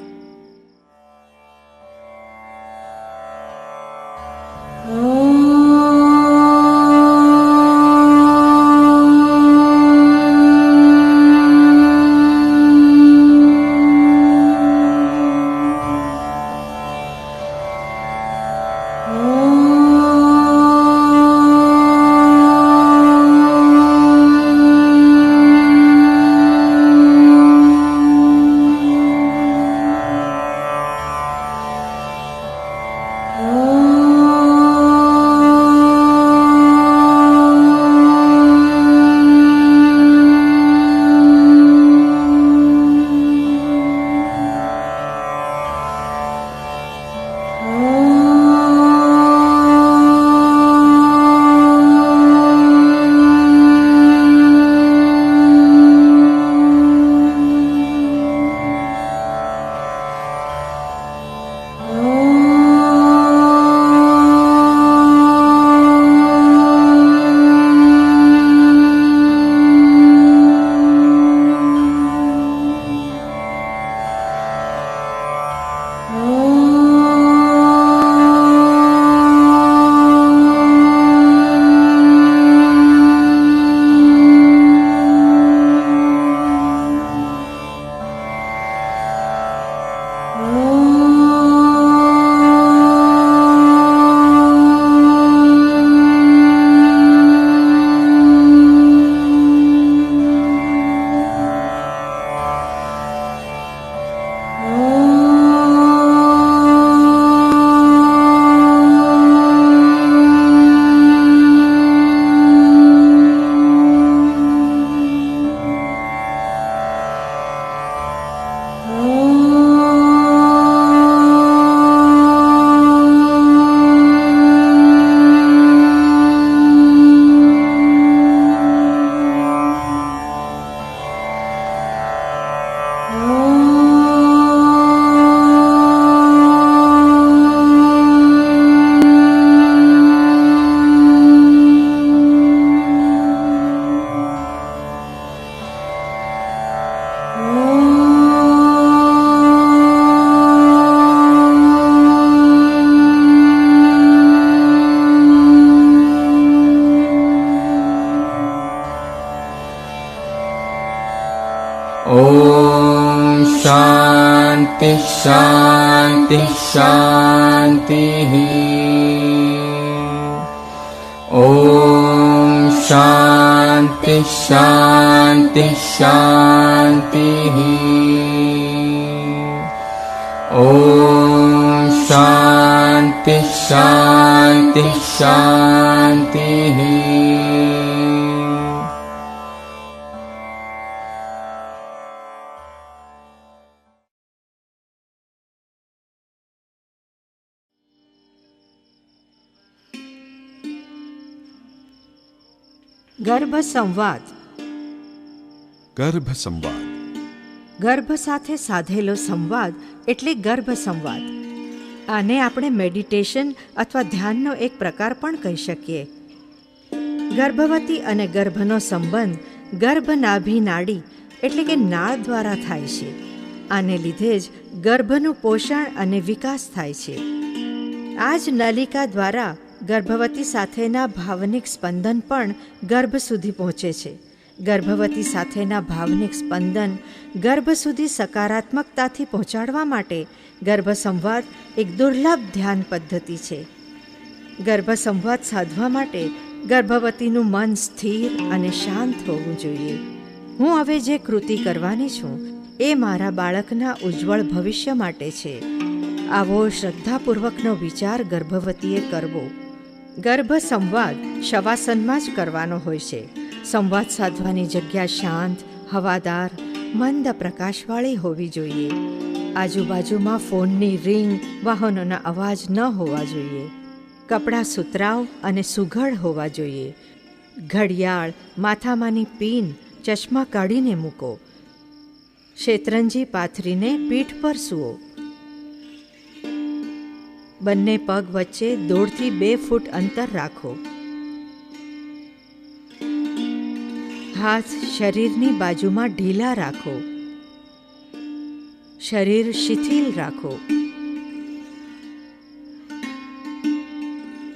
ॐ शान्ति शान्ति शान्तिः ॐ शान्ति शान्ति शान्तिः ॐ शान्ति शान्ति शान्तिः ગર્ભ સંવાદ. ગર્ભ સંવાદ. ગર્ભ સાથે સાધેલો સંવાદ એટલે ગર્ભ સંવાદ. આને આપણે મેડિટેશન અથવા ધ્યાનનો એક પ્રકાર પણ કહી શકીએ. ગર્ભવતી અને ગર્ભનો સંબંધ ગર્ભનાભી નાડી એટલે કે નાળ દ્વારા થાય છે. આને લીધે જ ગર્ભનું પોષણ અને વિકાસ થાય છે. આ જ નલિકા દ્વારા ગર્ભવતી સાથેના ભાવનિક સ્પંદન પણ ગર્ભ સુધી પહોંચે છે. ગર્ભવતી સાથેના ભાવનિક સ્પંદન ગર્ભ સુધી સકારાત્મકતાથી પહોંચાડવા માટે ગર્ભ સંવાદ એક દુર્લભ ધ્યાન પદ્ધતિ છે. ગર્ભ સંવાદ સાધવા માટે ગર્ભવતીનું મન સ્થિર અને શાંત હોવું જોઈએ. હું હવે જે કૃતિ કરવાની છું એ મારા બાળકના ઉજ્જવળ ભવિષ્ય માટે છે. આવો શ્રદ્ધાપૂર્વકનો વિચાર ગર્ભવતીએ કરવો. ગર્ભ સંવાદ શવાસનમાં જ કરવાનો હોય છે. સંવાદ સાધવાની જગ્યા શાંત, હવાદાર, મંદ પ્રકાશવાળી હોવી જોઈએ. આજુબાજુમાં ફોનની રિંગ, વાહનોના અવાજ ન હોવા જોઈએ. કપડાં સુતરાઉ અને સુઘડ હોવા જોઈએ. ઘડિયાળ, માથામાંની પીન, ચશ્મા કાઢીને મૂકો. શેતરંજી પાથરીને પીઠ પર સૂવો. બંને પગ વચ્ચે 1.5 થી 2 ફૂટ અંતર રાખો. હાથ શરીરની બાજુમાં ઢીલા રાખો. શરીર શિથિલ રાખો.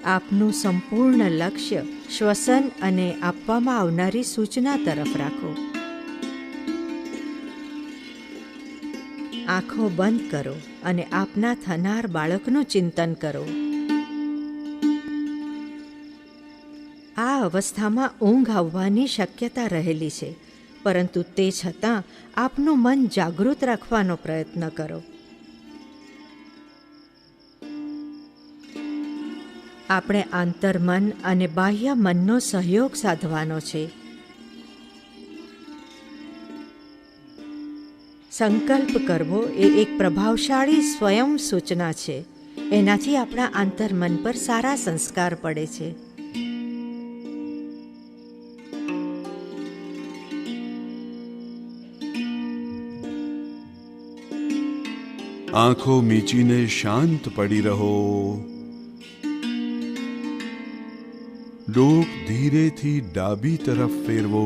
આપનું સંપૂર્ણ લક્ષ્ય શ્વસન અને આપવામાં આવનારી સૂચના તરફ રાખો. આંખો બંધ કરો અને આપના થનાર બાળકનું ચિંતન કરો. આ અવસ્થામાં ઊંઘ આવવાની શક્યતા રહેલી છે, પરંતુ તે છતાં આપનું મન જાગૃત રાખવાનો પ્રયત્ન કરો. આપણે આંતરમન અને બાહ્ય મનનો સહયોગ સાધવાનો છે. સંકલ્પ કરવો એ એક પ્રભાવશાળી સ્વયં સૂચના છે. એનાથી આપણા આંતરમન પર સારા સંસ્કાર પડે છે. આંખો મીચીને શાંત પડી રહો. ડોક ધીરેથી ડાબી તરફ ફેરવો.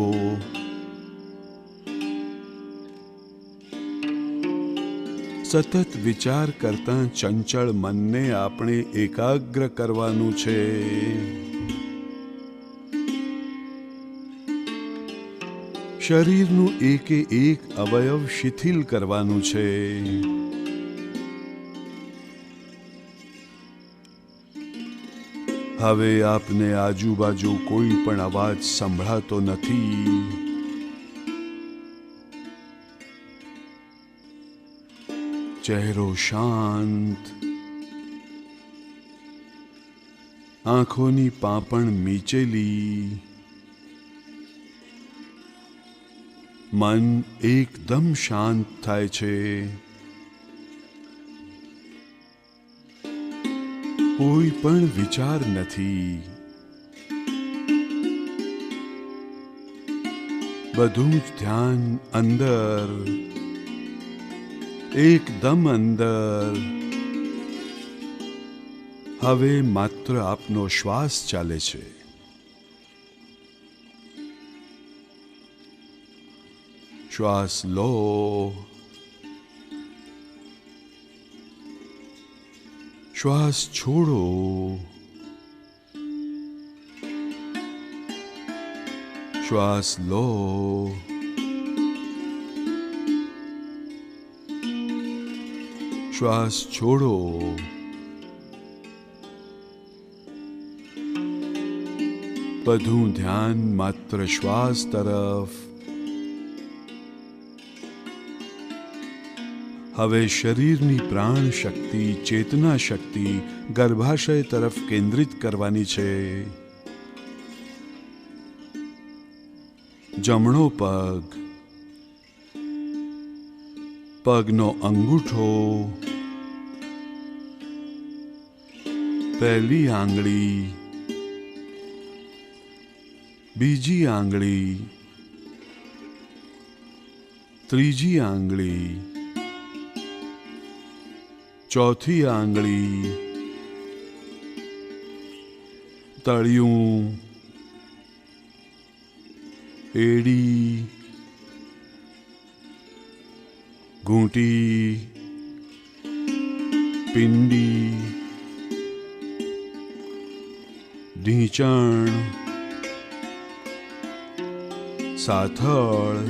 સતત વિચાર કરતા ચંચળ મનને આપણે એકાગ્ર કરવાનું છે. શરીરનું એકે એક અવયવ શિથિલ કરવાનું છે. હવે આપને આજુબાજુ કોઈ પણ અવાજ સંભળાતો નથી. ચહેરો શાંત. આંખોની પાંપણ મીચેલી. મન એકદમ શાંત થાય છે. કોઈ પણ વિચાર નથી. બધું જ ધ્યાન અંદર, એકદમ અંદર. હવે માત્ર આપનો શ્વાસ ચાલે છે. શ્વાસ લો, શ્વાસ છોડો. શ્વાસ લો, શ્વાસ છોડો. બધું ધ્યાન માત્ર શ્વાસ તરફ. હવે શરીરની પ્રાણ શક્તિ, ચેતના શક્તિ ગર્ભાશય તરફ કેન્દ્રિત કરવાની છે. જમણો પગ, પગનો અંગૂઠો, પહેલી આંગળી, બીજી આંગળી, ત્રીજી આંગળી, ચોથી આંગળી, તળિયું, એડી, ઘૂંટી, પિંડી, ઢીંચણ, સાથળ.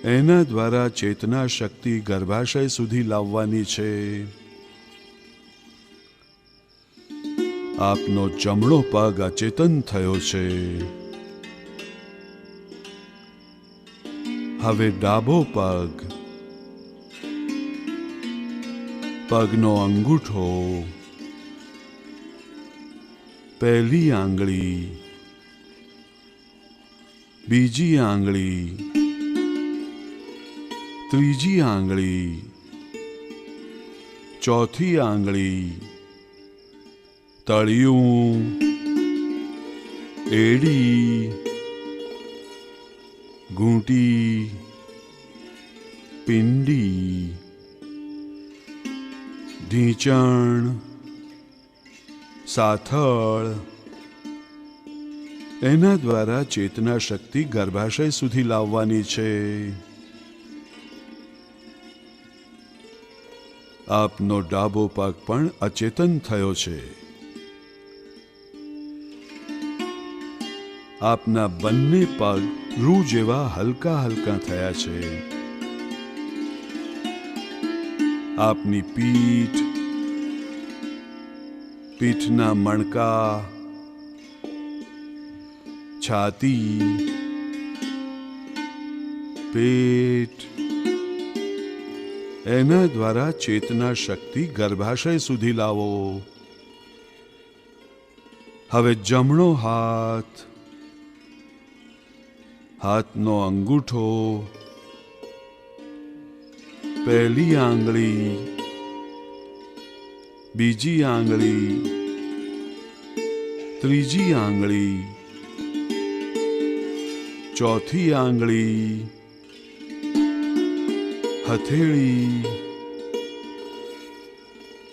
એના દ્વારા ચેતના શક્તિ ગર્ભાશય સુધી લાવવાની છે. આપનો જમણો પગ અચેતન થયો છે. હવે ડાબો પગ, પગનો અંગૂઠો, પહેલી આંગળી, બીજી આંગળી, ત્રીજી આંગળી, ચોથી આંગળી, તળિયું, એડી, ઘૂંટી, પિંડી, ઢીંચણ, સાથળ, એના દ્વારા ચેતના શક્તિ ગર્ભાશય સુધી લાવવાની છે. આપનો ડાબો પગ પણ અચેતન થયો છે. આપના બંને પગ રૂ જેવા હલકા હલકા થયા છે. આપની પીઠ, પીઠના મણકા, છાતી, પેટ, એના દ્વારા ચેતના શક્તિ ગર્ભાશય સુધી લાવો. હવે જમણો હાથ, હાથનો અંગૂઠો, પહેલી આંગળી, બીજી આંગળી, ત્રીજી આંગળી, ચોથી આંગળી, હથેળી,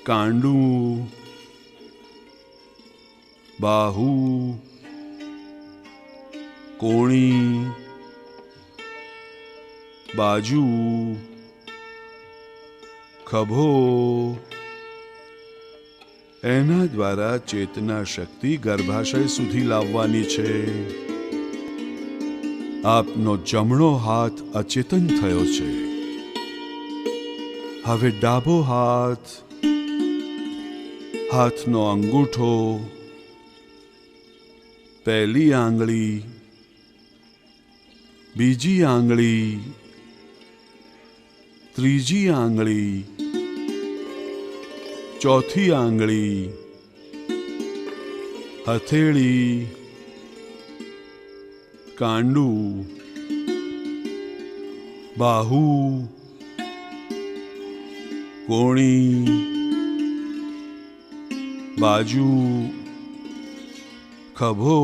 કાંડું, બાહુ, કોણી, બાજુ, ખભો, એના દ્વારા ચેતના શક્તિ ગર્ભાશય સુધી લાવવાની છે. આપનો જમણો હાથ અચેતન થયો છે. હવે ડાબો હાથ, હાથનો અંગૂઠો, પહેલી આંગળી, બીજી આંગળી, ત્રીજી આંગળી, ચોથી આંગળી, હથેળી, કાંડું, બાહુ, કોણી, બાજુ, ખભો,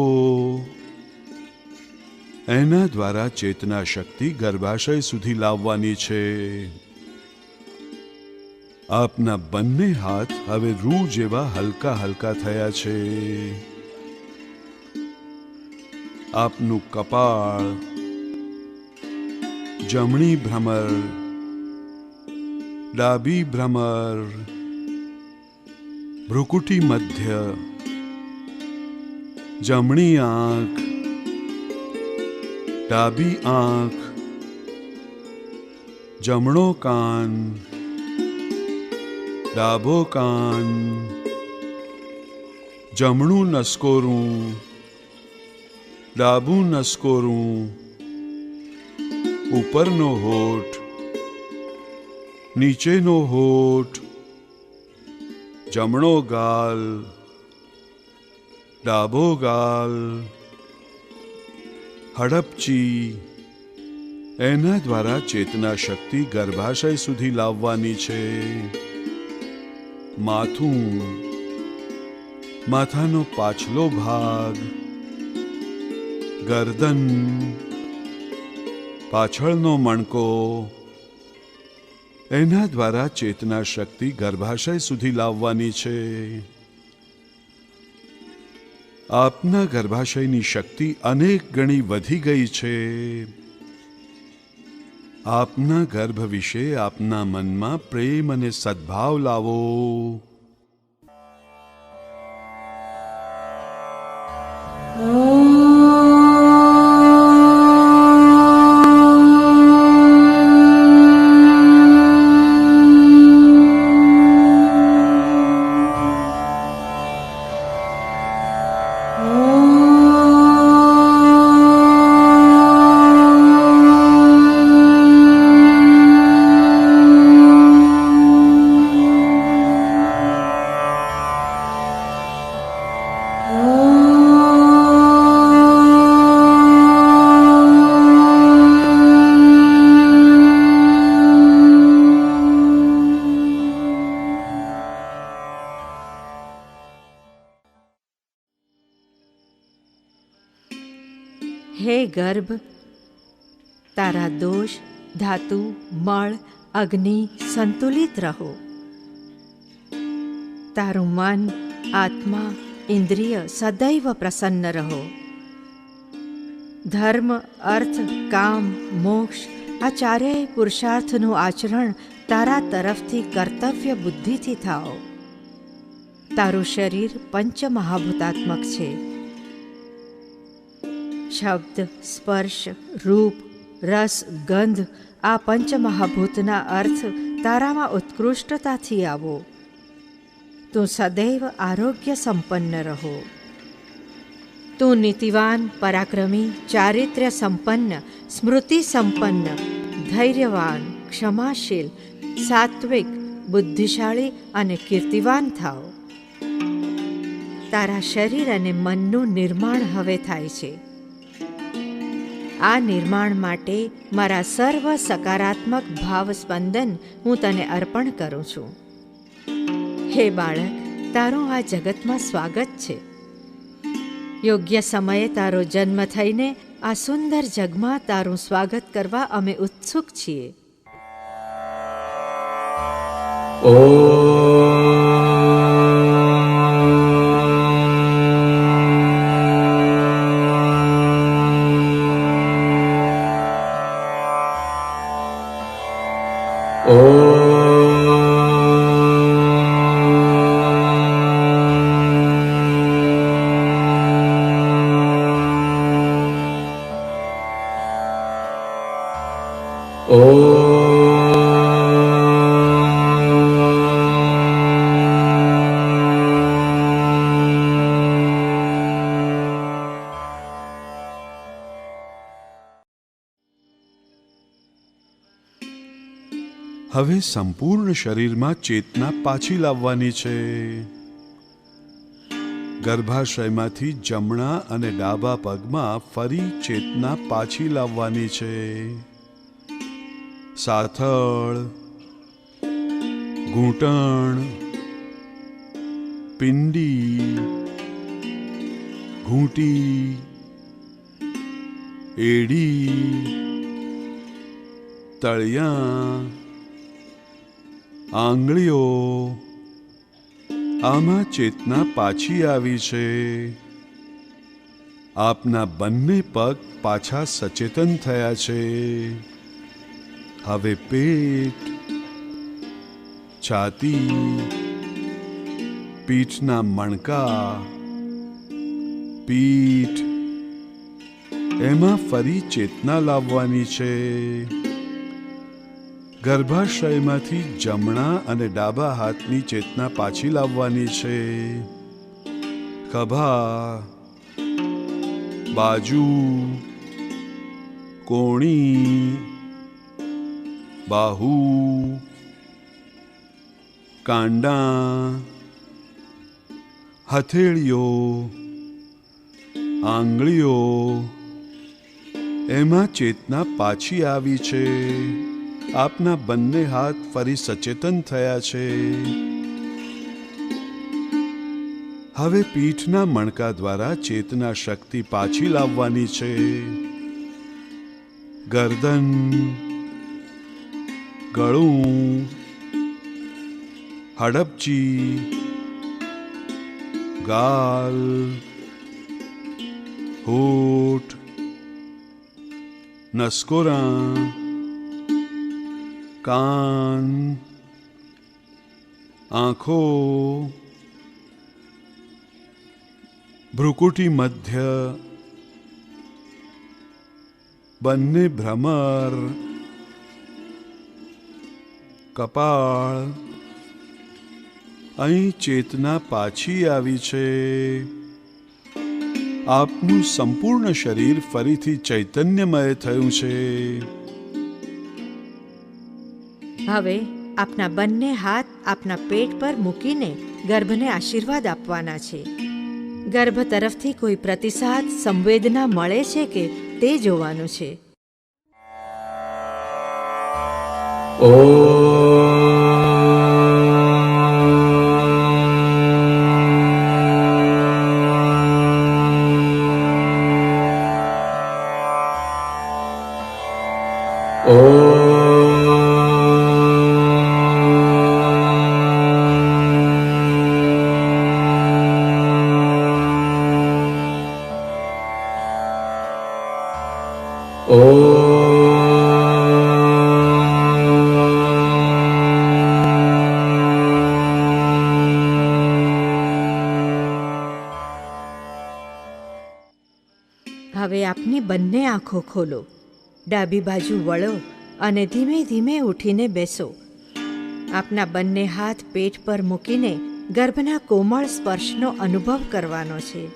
એના દ્વારા ચેતના શક્તિ ગર્ભાશય સુધી લાવવાની છે. આપના બંને હાથ હવે રૂ જેવા હલકા હલકા થયા છે. આપનું કપાળ, જમણી ભ્રમર, ડાબી ભ્રમર, ભ્રુકુટી મધ્ય, જમણી આંખ, ડાબી આંખ, જમણો કાન, ડાબો કાન, જમણું નસકોરું, ડાબું નસકોરું, ઉપરનો હોઠ, નીચેનો હોઠ, જમણો ગાલ, ડાબો ગાલ, હડપચી, એના દ્વારા ચેતના શક્તિ ગર્ભાશય સુધી લાવવાની છે. માથું, માથાનો પાછલો ભાગ, ગરદન, પાછળનો મણકો, એના દ્વારા ચેતના શક્તિ ગર્ભાશય સુધી લાવવાની છે. આપના ગર્ભાશયની શક્તિ અનેક ગણી વધી ગઈ છે. આપના ગર્ભ વિશે આપના મનમાં પ્રેમ અને સદ્ભાવ લાવો. હે ગર્ભ, તારા દોષ, ધાતુ, મળ, અગ્નિ સંતુલિત રહો. તારું મન, આત્મા, ઇન્દ્રિય સદૈવ પ્રસન્ન રહો. ધર્મ, અર્થ, કામ, મોક્ષ આ ચારેય પુરુષાર્થનું આચરણ તારા તરફથી કર્તવ્ય બુદ્ધિથી થાઓ. તારું શરીર પંચમહાભૂતાત્મક છે. શબ્દ, સ્પર્શ, રૂપ, રસ, ગંધ આ પંચમહાભૂતના અર્થ તારામાં ઉત્કૃષ્ટતાથી આવો. તું સદૈવ આરોગ્ય સંપન્ન રહો. તું નીતિવાન, પરાક્રમી, ચારિત્ર્ય સંપન્ન, સ્મૃતિ સંપન્ન, ધૈર્યવાન, ક્ષમાશીલ, સાત્વિક, બુદ્ધિશાળી અને કીર્તિવાન થાઓ. તારા શરીર અને મનનું નિર્માણ હવે થાય છે. આ નિર્માણ માટે મારા સર્વ સકારાત્મક ભાવ સ્પંદન હું તને અર્પણ કરું છું. હે બાળક, તારું આ જગતમાં સ્વાગત છે. યોગ્ય સમયે તારો જન્મ થઈને આ સુંદર જગમાં તારું સ્વાગત કરવા અમે ઉત્સુક છીએ. હવે સંપૂર્ણ શરીરમાં ચેતના પાછી લાવવાની છે. ગર્ભાશયમાંથી જમણા અને ડાબા પગમાં ફરી ચેતના પાછી લાવવાની છે. સાથળ, ઘૂંટણ, પિંડી, ઘૂંટી, એડી, તળિયા, આંગળીઓ આમાં ચેતના પાછી આવી છે. આપના બંને પગ પાછા સચેતન થયા છે. હવે પેટ, છાતી, પીઠના મણકા, પીઠ એમાં ફરી ચેતના લાવવાની છે. ગર્ભાશયમાંથી જમણા અને ડાબા હાથની ચેતના પાછી લાવવાની છે. ખભા, બાજુ, કોણી, બાહુ, કાંડા, હથેળીઓ, આંગળીઓ એમાં ચેતના પાછી આવી છે. આપના બંને હાથ ફરી સચેતન થયા છે. હવે પીઠના મણકા દ્વારા ચેતના શક્તિ પાછી લાવવાની છે. ગરદન, ગળું, હડપચી, ગાલ, હોઠ, નસકોરાં, કાન, આંખો, ભ્રુકુટી મધ્ય, બંને ભ્રમર, કપાળ અહીં ચેતના પાછી આવી છે. આપનું સંપૂર્ણ શરીર ફરીથી ચૈતન્યમય થયું છે. હવે આપના બંને હાથ આપના પેટ પર મૂકીને ગર્ભને આશીર્વાદ આપવાના છે. ગર્ભ તરફથી કોઈ પ્રતિસાદ, સંવેદના મળે છે કે તે જોવાનું છે. હવે આપની બંને આંખો ખોલો, ડાબી બાજુ વળો અને ધીમે ધીમે ઉઠીને બેસો. આપના બંને હાથ પેટ પર મૂકીને ગર્ભના કોમળ સ્પર્શનો અનુભવ કરવાનો છે.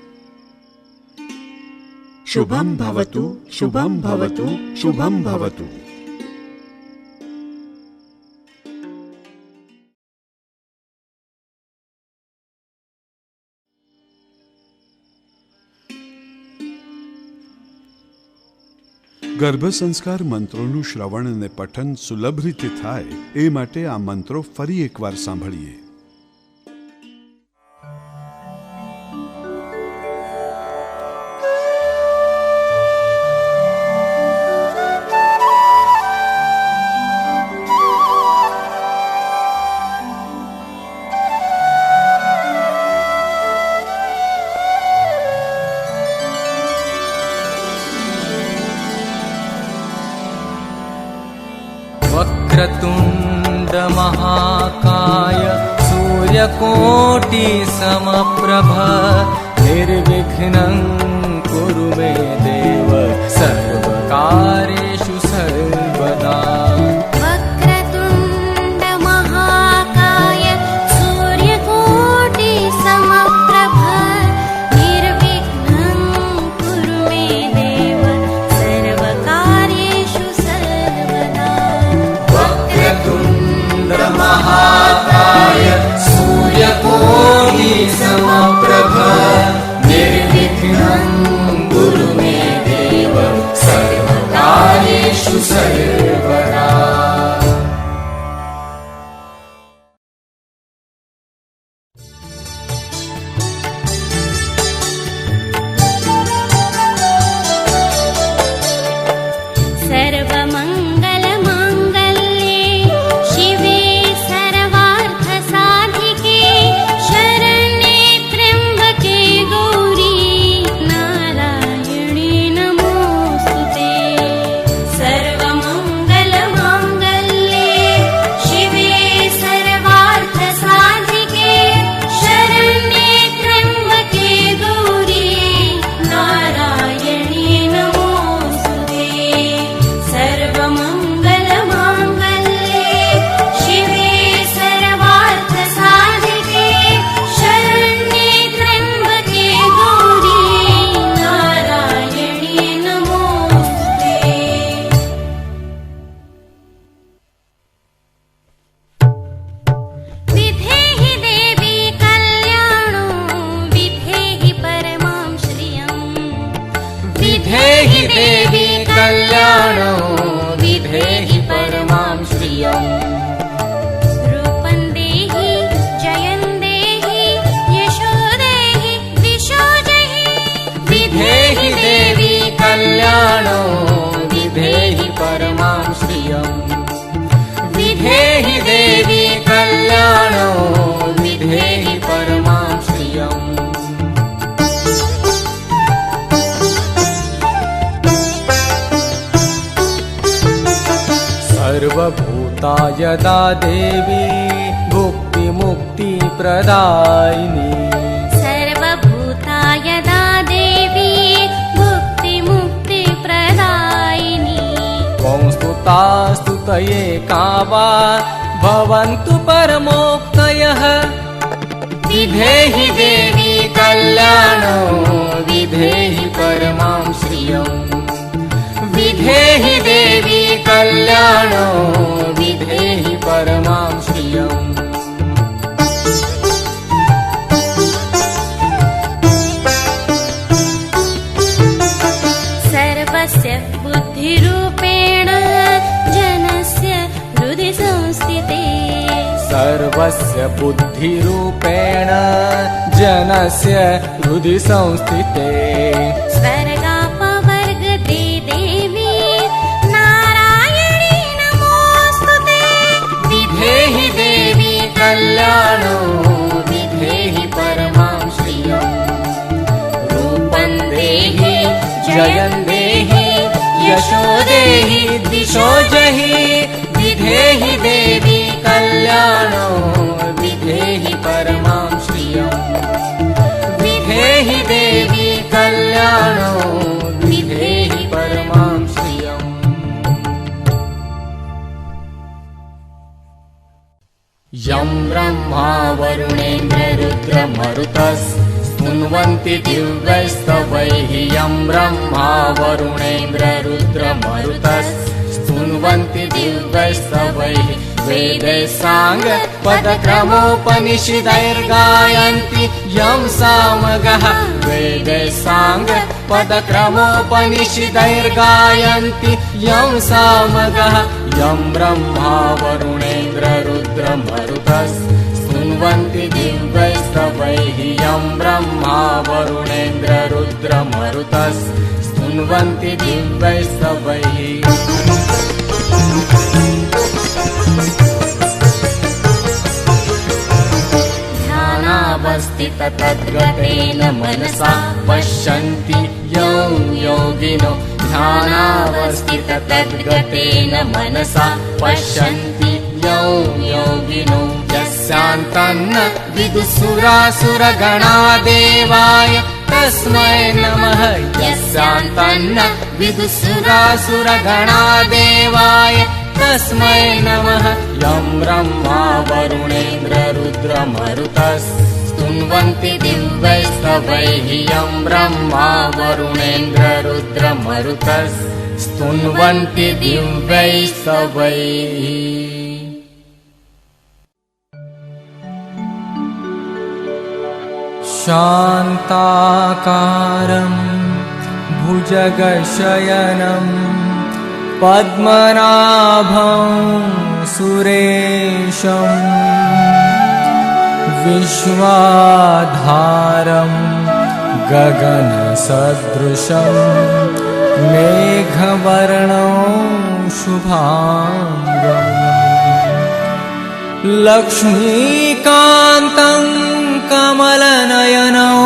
શુભમ ભવતુ, શુભમ ભવતુ, શુભમ ભવતુ. ગર્ભ સંસ્કાર મંત્રોનું શ્રવણ અને પઠન સુલભ રીતે થાય એ માટે આ મંત્રો ફરી એકવાર સાંભળીએ. वक्रतुण्ड महाकाय सूर्यकोटि समप्रभ निर्विघ्नं कुरु मे देव सर्वकार्येषु सर्वदा. वक्रतुण्ड महाकाय सूर्यकोटि समप्रभ निर्विघ्नं कुरु मे देव सर्वकार्येषु सर्वदा. वक्रतुण्ड महाकाय सूर्यकोटि समप्रभ निर्विघ्नं कुरु मे देव सर्वकार्येषु सर्वदा. सर्वमङ्गलमाङ्गल्ये शिवे सर्वार्थसाधिके शरण्ये त्र्यम्बके गौरी नारायणे नमोऽस्तुते. सर्वमङ्गलमाङ्गल्ये शिवे सर्वार्थसाधिके शरण्ये त्र्यम्बके गौरी नारायणे नमोऽस्तुते. सर्वमङ्गलमाङ्गल्ये शिवे सर्वार्थसाधिके शरण्ये त्र्यम्बके गौरी नारायणे नमोऽस्तुते. विधेहि देवी कल्याणो विधेहि परमां श्रियम्. विधेहि देवी कल्याणो विधेहि परमां श्रियम्. रूपं देहि जयं देहि यशो देहि दिशो जहि. विधेहि देवी कल्याणो विधेहि परमां श्रियम्. विधेहि देवी कल्याणो विधेहि परमां श्रियम्. सर्वभूता यदा देवी भुक्तिमुक्तिप्रदायिनी. सर्वभूता यदा देवी भुक्तिमुक्तिप्रदायिनी. त्वं स्तुता स्तुतये का वा भवन्तु परमोक्तयः. विधेहि देवी कल्याणो विधेहि परमां श्रियम्. विधेहि देवी कल्याणो विधेहि परमां श्रियम्. सर्वस्य बुद्धिरूपेण जनस्य हृदि संस्थिते. सर्वस्य बुद्धिरूपेण जनस्य हृदि संस्थिते. स्वर्गापवर्गते देवी नारायणी यशो देहि दिशो जहि विधेहि देवी कल्याणो विधेहि परमां श्रियम् विधेहि देवी कल्याणो विधेहि परमां श्रियम् यं ब्रह्मा वरुणेन्द्र रुद्रमरुतस्तुन्वन्ति दिव्यैस्तवैः यं ब्रह्मा वरुणेन्द्र रुद्रमरुतस्तुन्वन्ति दिव्यैस्तवैः वेदे साङ्ग पदक्रमोपनिषदैर्गायन्ति यं सामगः वेदे साङ्ग पदक्रमोपनिषदैर्गायन्ति यं सामगः यं ब्रह्मा वरुणेन्द्र रुद्रमरुतस्तुन्वन्ति दिव्यैस्तवैः यं ब्रह्मा वरुणेन्द्र रुद्रमरुतस्तुन्वन्ति दिव्यैस्तवैः ध्यानावस्थित तद्गतेन मनसा पश्यन्ति यं योगिनो ध्यानावस्थित तद्गतेन मनसा पश्यन्ति यं योगिनो यस्यान्तन्न विदुसुरासुरगणा देवाय तस्मै नमः यस्यान्तन्न विदुसुरासुरगणा देवाय तस्मै नमः यं ब्रह्मा वरुणेन्द्र रुद्रमरुतस्तुन्वन्ति दिव्यैस्तवैः यं ब्रह्मा वरुणेन्द्र रुद्रमरुतस्तुन्वन्ति दिव्यैस्तवैः शान्ताकारं भुजगशयनं पद्मनाभं सुरेशं विश्वाधारं गगनसदृशं मेघवर्णं शुभाङ्गम् लक्ष्मीकान्तं कमलनयनं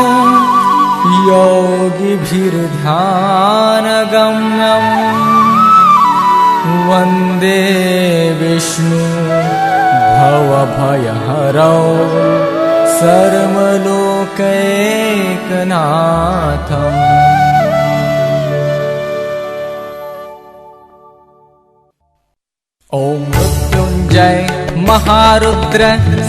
योगिभिर्ध्यानगम्यम् वन्दे विष्णु भवभयहरौ सर्वलोकैकनाथम् ॐ मृत्युञ्जय महारुद्र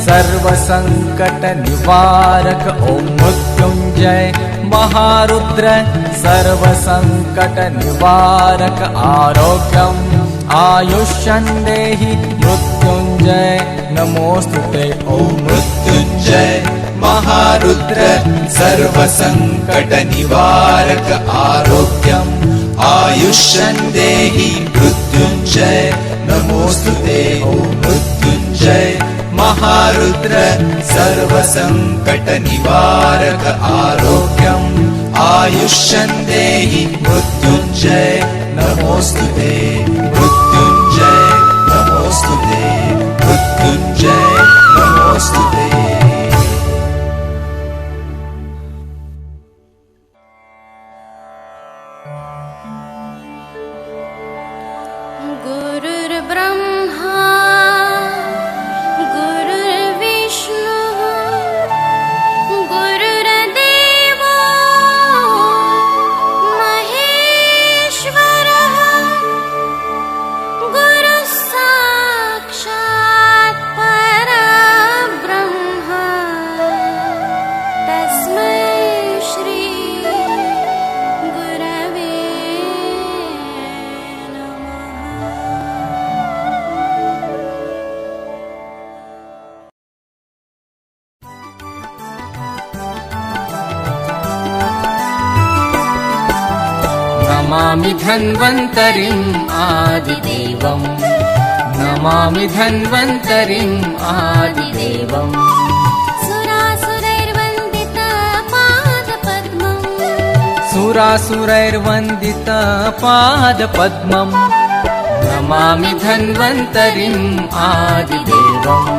सर्वसङ्कटनिवारक ॐ मृत्युञ्जय महारुद्र सर्वसङ्कटनिवारक आरोग्यम् आयुष्यं देहि मृत्युञ्जय नमोस्तुते ॐ मृत्युञ्जय महारुद्र सर्वसङ्कटनिवारक आरोग्यम् आयुष्यं देहि मृत्युञ्जय नमोस्तुते ॐ मृत्युञ्जय महारुद्र सर्वसङ्कटनिवारक आरोग्यम् आयुष्यं देहि मृत्युञ्जय नमोस्तुते मृत्युञ्जय नमोस्तुते मृत्युञ्जय नमोस्तुते गुरुर्ब्रह्मा गुरुर्विष्णुः गुरुर्देवो महेश्वरः गुरुः साक्षात् परब्रह्म तस्मै श्री गुरवे नमामि धन्वन्तरिम् आदिदेवम् नमामि धन्वन्तरिम् आदिदेवम् सुरासुरैर्वन्दितपादपद्मम् नमामि धन्वन्तरिम् आदिदेवम्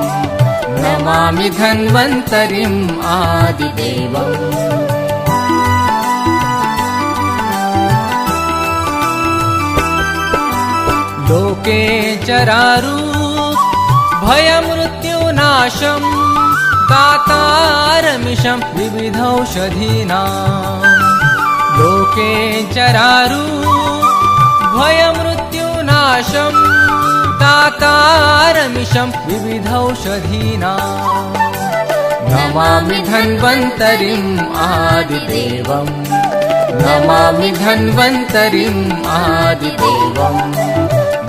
नमामि धन्वन्तरिम् आदिदेवम् लोके चरारूप भयमृत्युनाशं दातारमिषं विविधौषधीनां लोके चरारूप भयमृत्युनाशं दातारमिषं विविधौषधीनां नमामि धन्वन्तरिम् आदिदेवम् नमामि धन्वन्तरिम् आदिदेवम्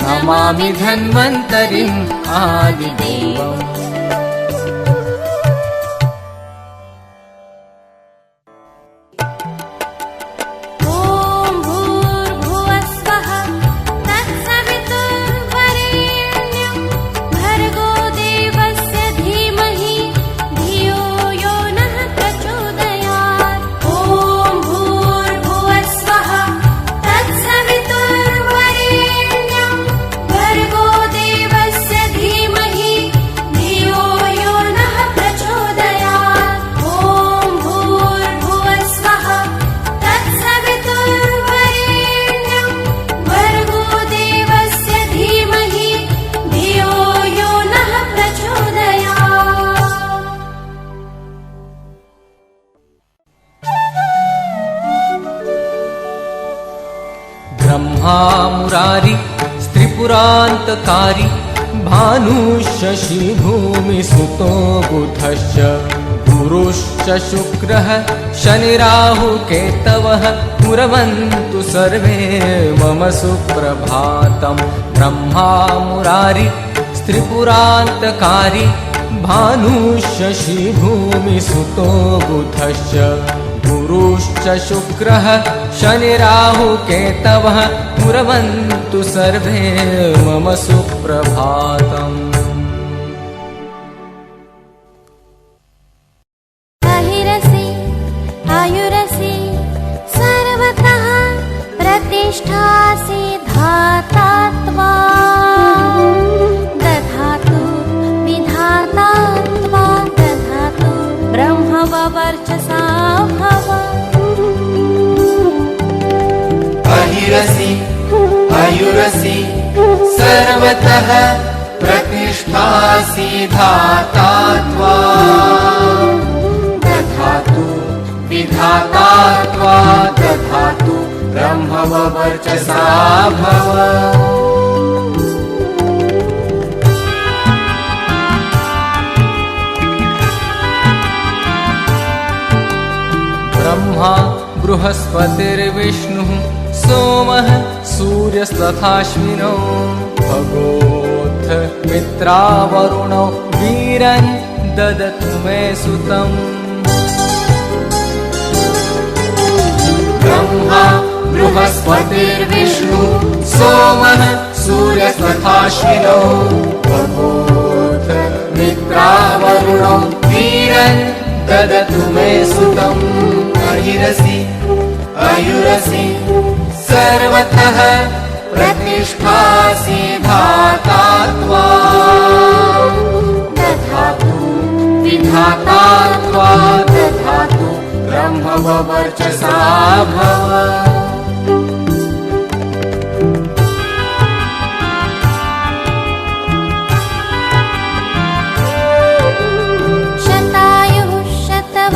नमामि धन्वन्तरिम् आदिदेवम् ब्रह्मा मुरारी स्त्रिपुरान्तकारी भानुशशि भूमिसुतो बुधश्च गुरुश्च शुक्रः शनिराहुकेतवः कुर्वन्तु सर्वे मम सुप्रभातम् ब्रह्मा मुरारी स्त्रिपुरान्तकारी भानुशशि भूमिसुतो बुधश्च गुरुश्च शुक्रः शनिराहुकेतवः कुर्वन्तु सर्वे मम सुप्रभातम् अहिरसि आयुरसि सर्वतः प्रतिष्ठासि धाता त्वा दधातु विधाता त्वा दधातु ब्रह्मवर्चसा भव अहिरसि आयुरसि सर्वतः प्रतिष्ठासि धाता त्वा दधातु विधाता त्वा दधातु ब्रह्मवर्चसा भव ब्रह्मा बृहस्पतिर्विष्णुः सोमः सूर्यस्तथाश्विनौ भगोऽथ मित्रावरुणौ वीरन् ददतु मे सुतम् ब्रह्मा बृहस्पतिर्विष्णु सोमः सूर्यस्तथाश्विनौ भगोऽथ मित्रावरुणौ वीरन् ददतु मे सुतम् अहिरसि आयुरसि सर्वतः प्रतिष्ठासि धाता त्वा दधातु विधाता त्वा दधातु ब्रह्मवर्चसा भव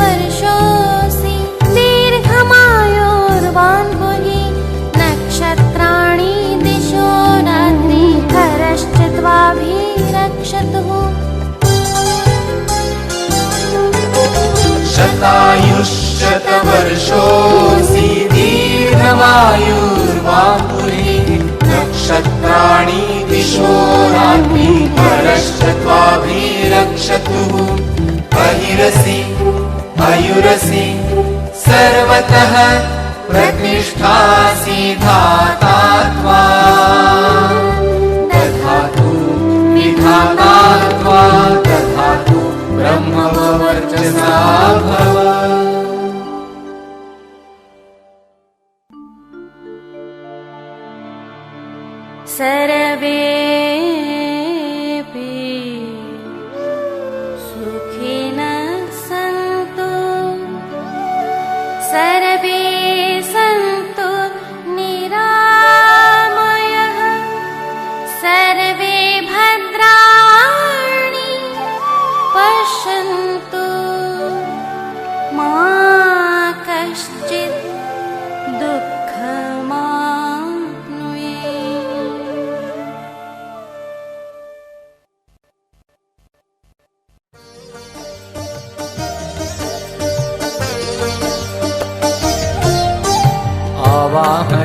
शतवर्षोऽसि दीर्घमायुर्वान् भुवि नक्षत्राणि दिशो रात्रि हरश्च त्वाभिरक्षतुः शतायुष्शतवर्षोऽसि दीर्घमायुर्वापुरी नक्षत्राणि दिशो रात्रि हरश्च त्वाभिरक्षतुः अहिरसि आयुरसि सर्वतः प्रतिष्ठासि धाता त्वा दधातु विधाता त्वा दधातु ब्रह्मवर्चसा भव सर्वेऽपि सुखिनः सन्तु सर्वे सन्तु निरामयः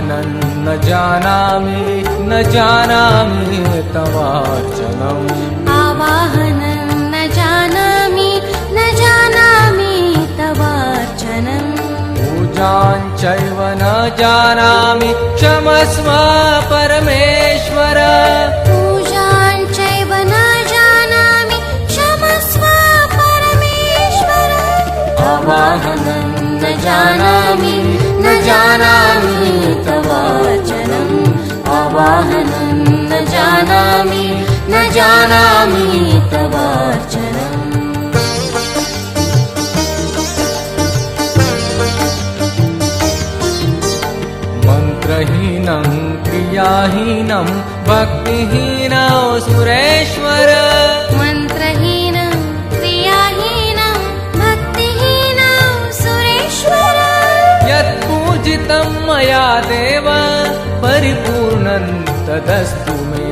आवाहनं न जानामि तवार्चनम् आवाहनं न जानामि तवार्चनम् पूजां चैव न जानामि क्षमस्व परमेश्वर पूजां चैव न जानामि क्षमस्व परमेश्वर आवाहनं न जानामि तवार्चनम् आवाहनं न जानामि तवार्चनम् मन्त्रहीनं क्रियाहीनं भक्तिहीनौ सुरेश्वर मन्त्रहीनं क्रियाहीनं भक्तिहीनं सुरेश्वर यत्पूजितं मया देव परिपूर्णं तदस्तु मे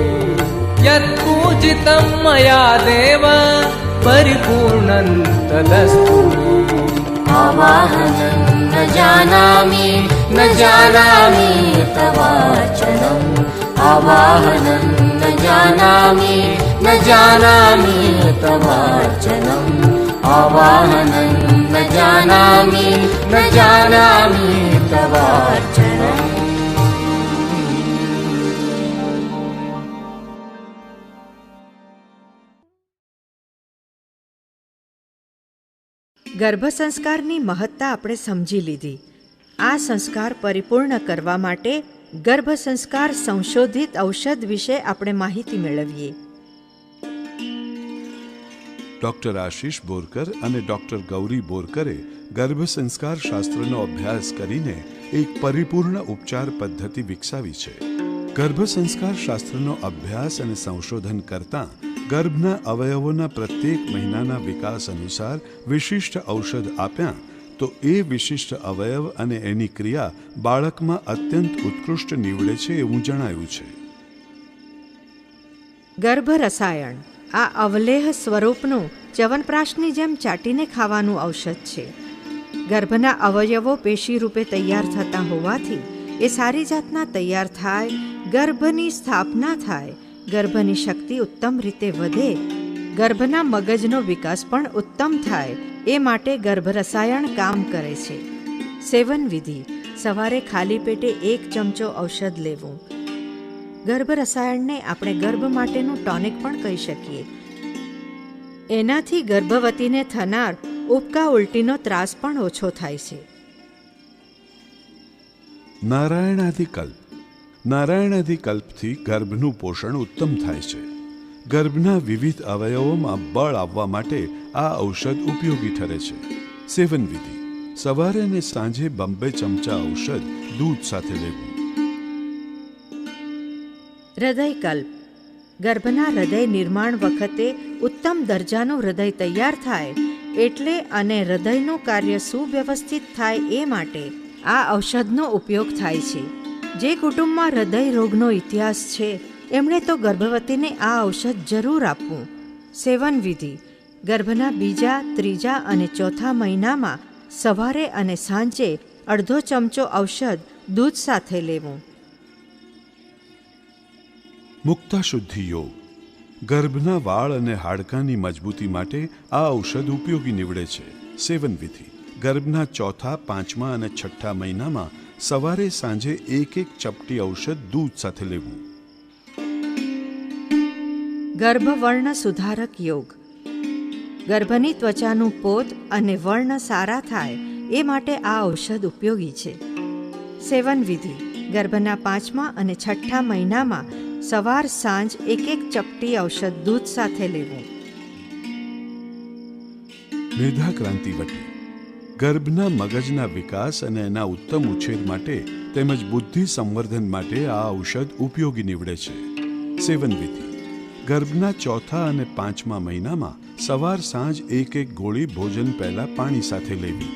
यत्पूजितं मया देव परिपूर्णं तदस्तु मे आवाहनं न जानामि तवार्चनम् आवाहनं न जानामि तवार्चनम् आवाहनं न जानामि तवार्चनम् ગર્ભ સંસ્કારની મહત્તા આપણે સમજી લીધી. આ સંસ્કાર પરિપૂર્ણ કરવા માટે ગર્ભ સંસ્કાર સંશોધિત ઔષધ વિશે આપણે માહિતી મેળવીએ. ડૉક્ટર આશીષ બોરકર અને ડૉક્ટર ગૌરી બોરકરે ગર્ભ સંસ્કાર શાસ્ત્રનો અભ્યાસ કરીને એક પરિપૂર્ણ ઉપચાર પદ્ધતિ વિકસાવી છે. ગર્ભ સંસ્કાર શાસ્ત્રનો અભ્યાસ અને સંશોધન કરતાં ગર્ભના અવયવોના પ્રત્યેક મહિનાના વિકાસ અનુસાર વિશિષ્ટ ઔષધ આપ્યા તો એ વિશિષ્ટ અવયવ અને એની ક્રિયા બાળકમાં અત્યંત ઉત્કૃષ્ટ નીવડે છે એવું જણાયું છે. ગર્ભ રસાયણ આ અવલેહ સ્વરૂપનું ચ્યવનપ્રાશની જેમ ચાટીને ખાવાનું ઔષધ છે. ગર્ભના અવયવો પેશી રૂપે તૈયાર થતા હોવાથી એ સારી જાતના તૈયાર થાય, ગર્ભની સ્થાપના થાય, ગર્ભની શક્તિ ઉત્તમ રીતે વધે, ગર્ભના મગજનો વિકાસ પણ ઉત્તમ થાય એ માટે ગર્ભ રસાયણ કામ કરે છે. સેવન વિધિ: સવારે ખાલી પેટે 1 ચમચો ઔષધ લેવું. ગર્ભ રસાયણને આપણે ગર્ભ માટેનું ટોનિક પણ કહી શકીએ. એનાથી ગર્ભવતીને થનાર ઉબકા ઉલટીનો ત્રાસ પણ ઓછો થાય છે. નારાયણાધિકલ્પથી ગર્ભનું પોષણ ઉત્તમ થાય છે. ગર્ભના વિવિધ અવયવોમાં બળ આવવા માટે આ ઔષધ ઉપયોગી ઠરે છે. સેવન વિધિ: સવારે અને સાંજે 2 ચમચા ઔષધ દૂધ સાથે લેવું. હૃદયકલ્પ: ગર્ભના હૃદય નિર્માણ વખતે ઉત્તમ દરજાનું હૃદય તૈયાર થાય એટલે અને હૃદયનું કાર્ય સુવ્યવસ્થિત થાય એ માટે આ ઔષધનો ઉપયોગ થાય છે. જે કુટુંબમાં હૃદય રોગનો ઇતિહાસ છે એમણે તો ગર્ભવતીને આ ઔષધ જરૂર આપવું. સેવન વિધિ: ગર્ભના 2, 3 અને 4 મહિનામાં સવારે અને સાંજે 1/2 ચમચો ઔષધ દૂધ સાથે લેવું. મુક્તાશુદ્ધિ યોગ: ગર્ભના વાળ અને હાડકાંની મજબૂતી માટે આ ઔષધ ઉપયોગી નીવડે છે. સેવન વિધિ: ગર્ભના 4, 5 અને 6 મહિનામાં સવારે સાંજે 1 ચપટી ઔષધ દૂધ સાથે લેવું. ગર્ભવર્ણ સુધારક યોગ: ગર્ભની ત્વચાનું પોત અને વર્ણ સારા થાય એ માટે આ ઔષધ ઉપયોગી છે. સેવન વિધિ: ગર્ભના 5 અને 6 મહિનામાં સવાર સાંજ 1 ચપટી ઔષધ દૂધ સાથે લેવું. મેધાક્રાંતિ વટી: ગર્ભના મગજના વિકાસ અને એના ઉત્તમ ઉછેર માટે તેમજ બુદ્ધિ સંવર્ધન માટે આ ઔષધ ઉપયોગી નીવડે છે. સેવન વિધિ: ગર્ભના 4 અને 5 મહિનામાં સવાર સાંજ 1 ગોળી ભોજન પહેલા પાણી સાથે લેવી.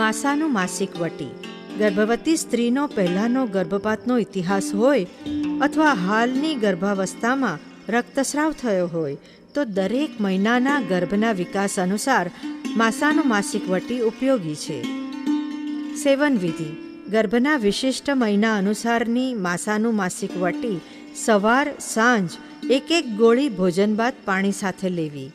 માસાનું માસિક વટી: ગર્ભવતી સ્ત્રીનો પહેલાનો ગર્ભપાતનો ઇતિહાસ હોય અથવા હાલની ગર્ભાવસ્થામાં રક્તસ્રાવ થયો હોય તો દરેક મહિનાના ગર્ભના વિકાસ અનુસાર માસાનું માસિક વટી ઉપયોગી છે. સેવન વિધિ: ગર્ભના વિશિષ્ટ મહિના અનુસારની માસાનું માસિક વટી સવાર સાંજ એક ગોળી ભોજન બાદ પાણી સાથે લેવી.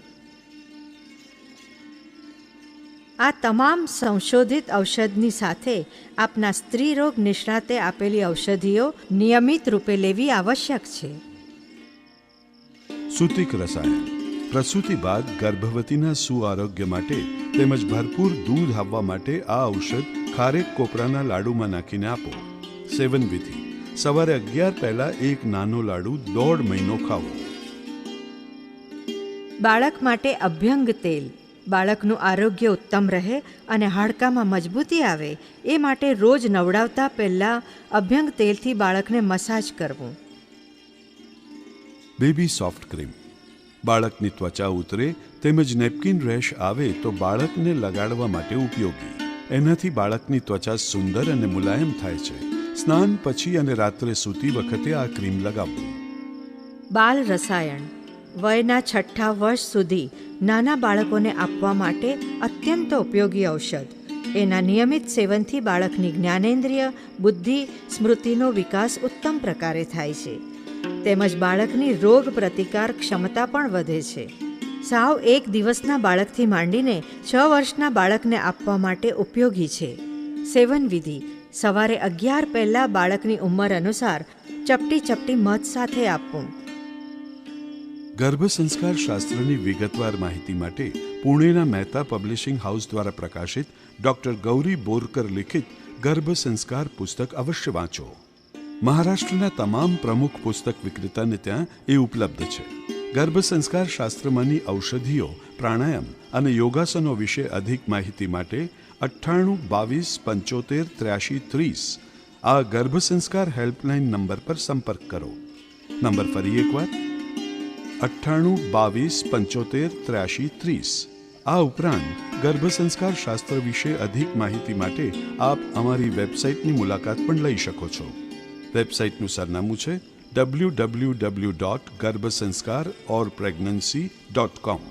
આ તમામ સંશોધિત ઔષધની સાથે આપના સ્ત્રી રોગ નિષ્ણાતે આપેલી ઔષધિઓ નિયમિત રૂપે લેવી આવશ્યક છે. સૂતિક રસાયણ: પ્રસૂતિ બાદ ગર્ભવતીના સુઆરોગ્ય માટે તેમજ ભરપૂર દૂધ આવવા માટે આ ઔષધ ખારેક કોપરાના લાડુમાં નાખીને આપો. સેવન વિધિ: સવારે 11 પહેલા એક નાનો લાડુ 1.5 મહિનો ખાવો. બાળક માટે અભ્યંગ તેલ: બાળકનું આરોગ્ય ઉત્તમ રહે અને હાડકામાં મજબૂતી આવે એ માટે રોજ નવડાવતા પહેલાં અભ્યંગ તેલથી બાળકને મસાજ કરવું. બેબી સોફ્ટ ક્રીમ: બાળકની ત્વચા ઉતરે તેમજ નેપકિન રેશ આવે તો બાળકને લગાડવા માટે ઉપયોગી. એનાથી બાળકની ત્વચા સુંદર અને મુલાયમ થાય છે. સ્નાન પછી અને રાત્રે સૂતી વખતે આ ક્રીમ લગાવવું. બાલ રસાયણ: વયના 6 વર્ષ સુધી નાના બાળકોને આપવા માટે અત્યંત ઉપયોગી ઔષધ. એના નિયમિત સેવનથી બાળકની જ્ઞાનેન્દ્રિય, બુદ્ધિ, સ્મૃતિનો વિકાસ ઉત્તમ પ્રકારે થાય છે. તેમજ બાળકની રોગ પ્રતિકાર ક્ષમતા પણ વધે છે. સાવ 1 દિવસના બાળકથી માંડીને 6 વર્ષના બાળકને આપવા માટે ઉપયોગી છે. સેવન વિધિ: સવારે 11 પહેલાં બાળકની ઉંમર અનુસાર ચપટી મધ સાથે આપવું. ગર્ભ સંસ્કાર શાસ્ત્રની વિગતવાર માહિતી માટે પુણેના મહેતા પબ્લિશિંગ હાઉસ દ્વારા પ્રકાશિત ડૉક્ટર ગૌરી બોરકર લિખિત ગર્ભ સંસ્કાર પુસ્તક અવશ્ય વાંચો. મહારાષ્ટ્રના તમામ પ્રમુખ પુસ્તક વિક્રેતાને ત્યાં એ ઉપલબ્ધ છે. ગર્ભ સંસ્કાર શાસ્ત્રમાંની ઔષધિઓ, પ્રાણાયામ અને યોગાસનો વિશે અધિક માહિતી માટે 98 22 75 83 30 આ ગર્ભ સંસ્કાર હેલ્પલાઇન નંબર પર સંપર્ક કરો. નંબર ફરી એકવાર 98 22 75 83 30. આ ઉપરાંત ગર્ભ સંસ્કાર શાસ્ત્ર વિશે અધિક માહિતી માટે આપ અમારી વેબસાઇટની મુલાકાત પણ લઈ શકો છો. વેબસાઇટનું સરનામું છે www.garbhasanskar or pregnancy.com.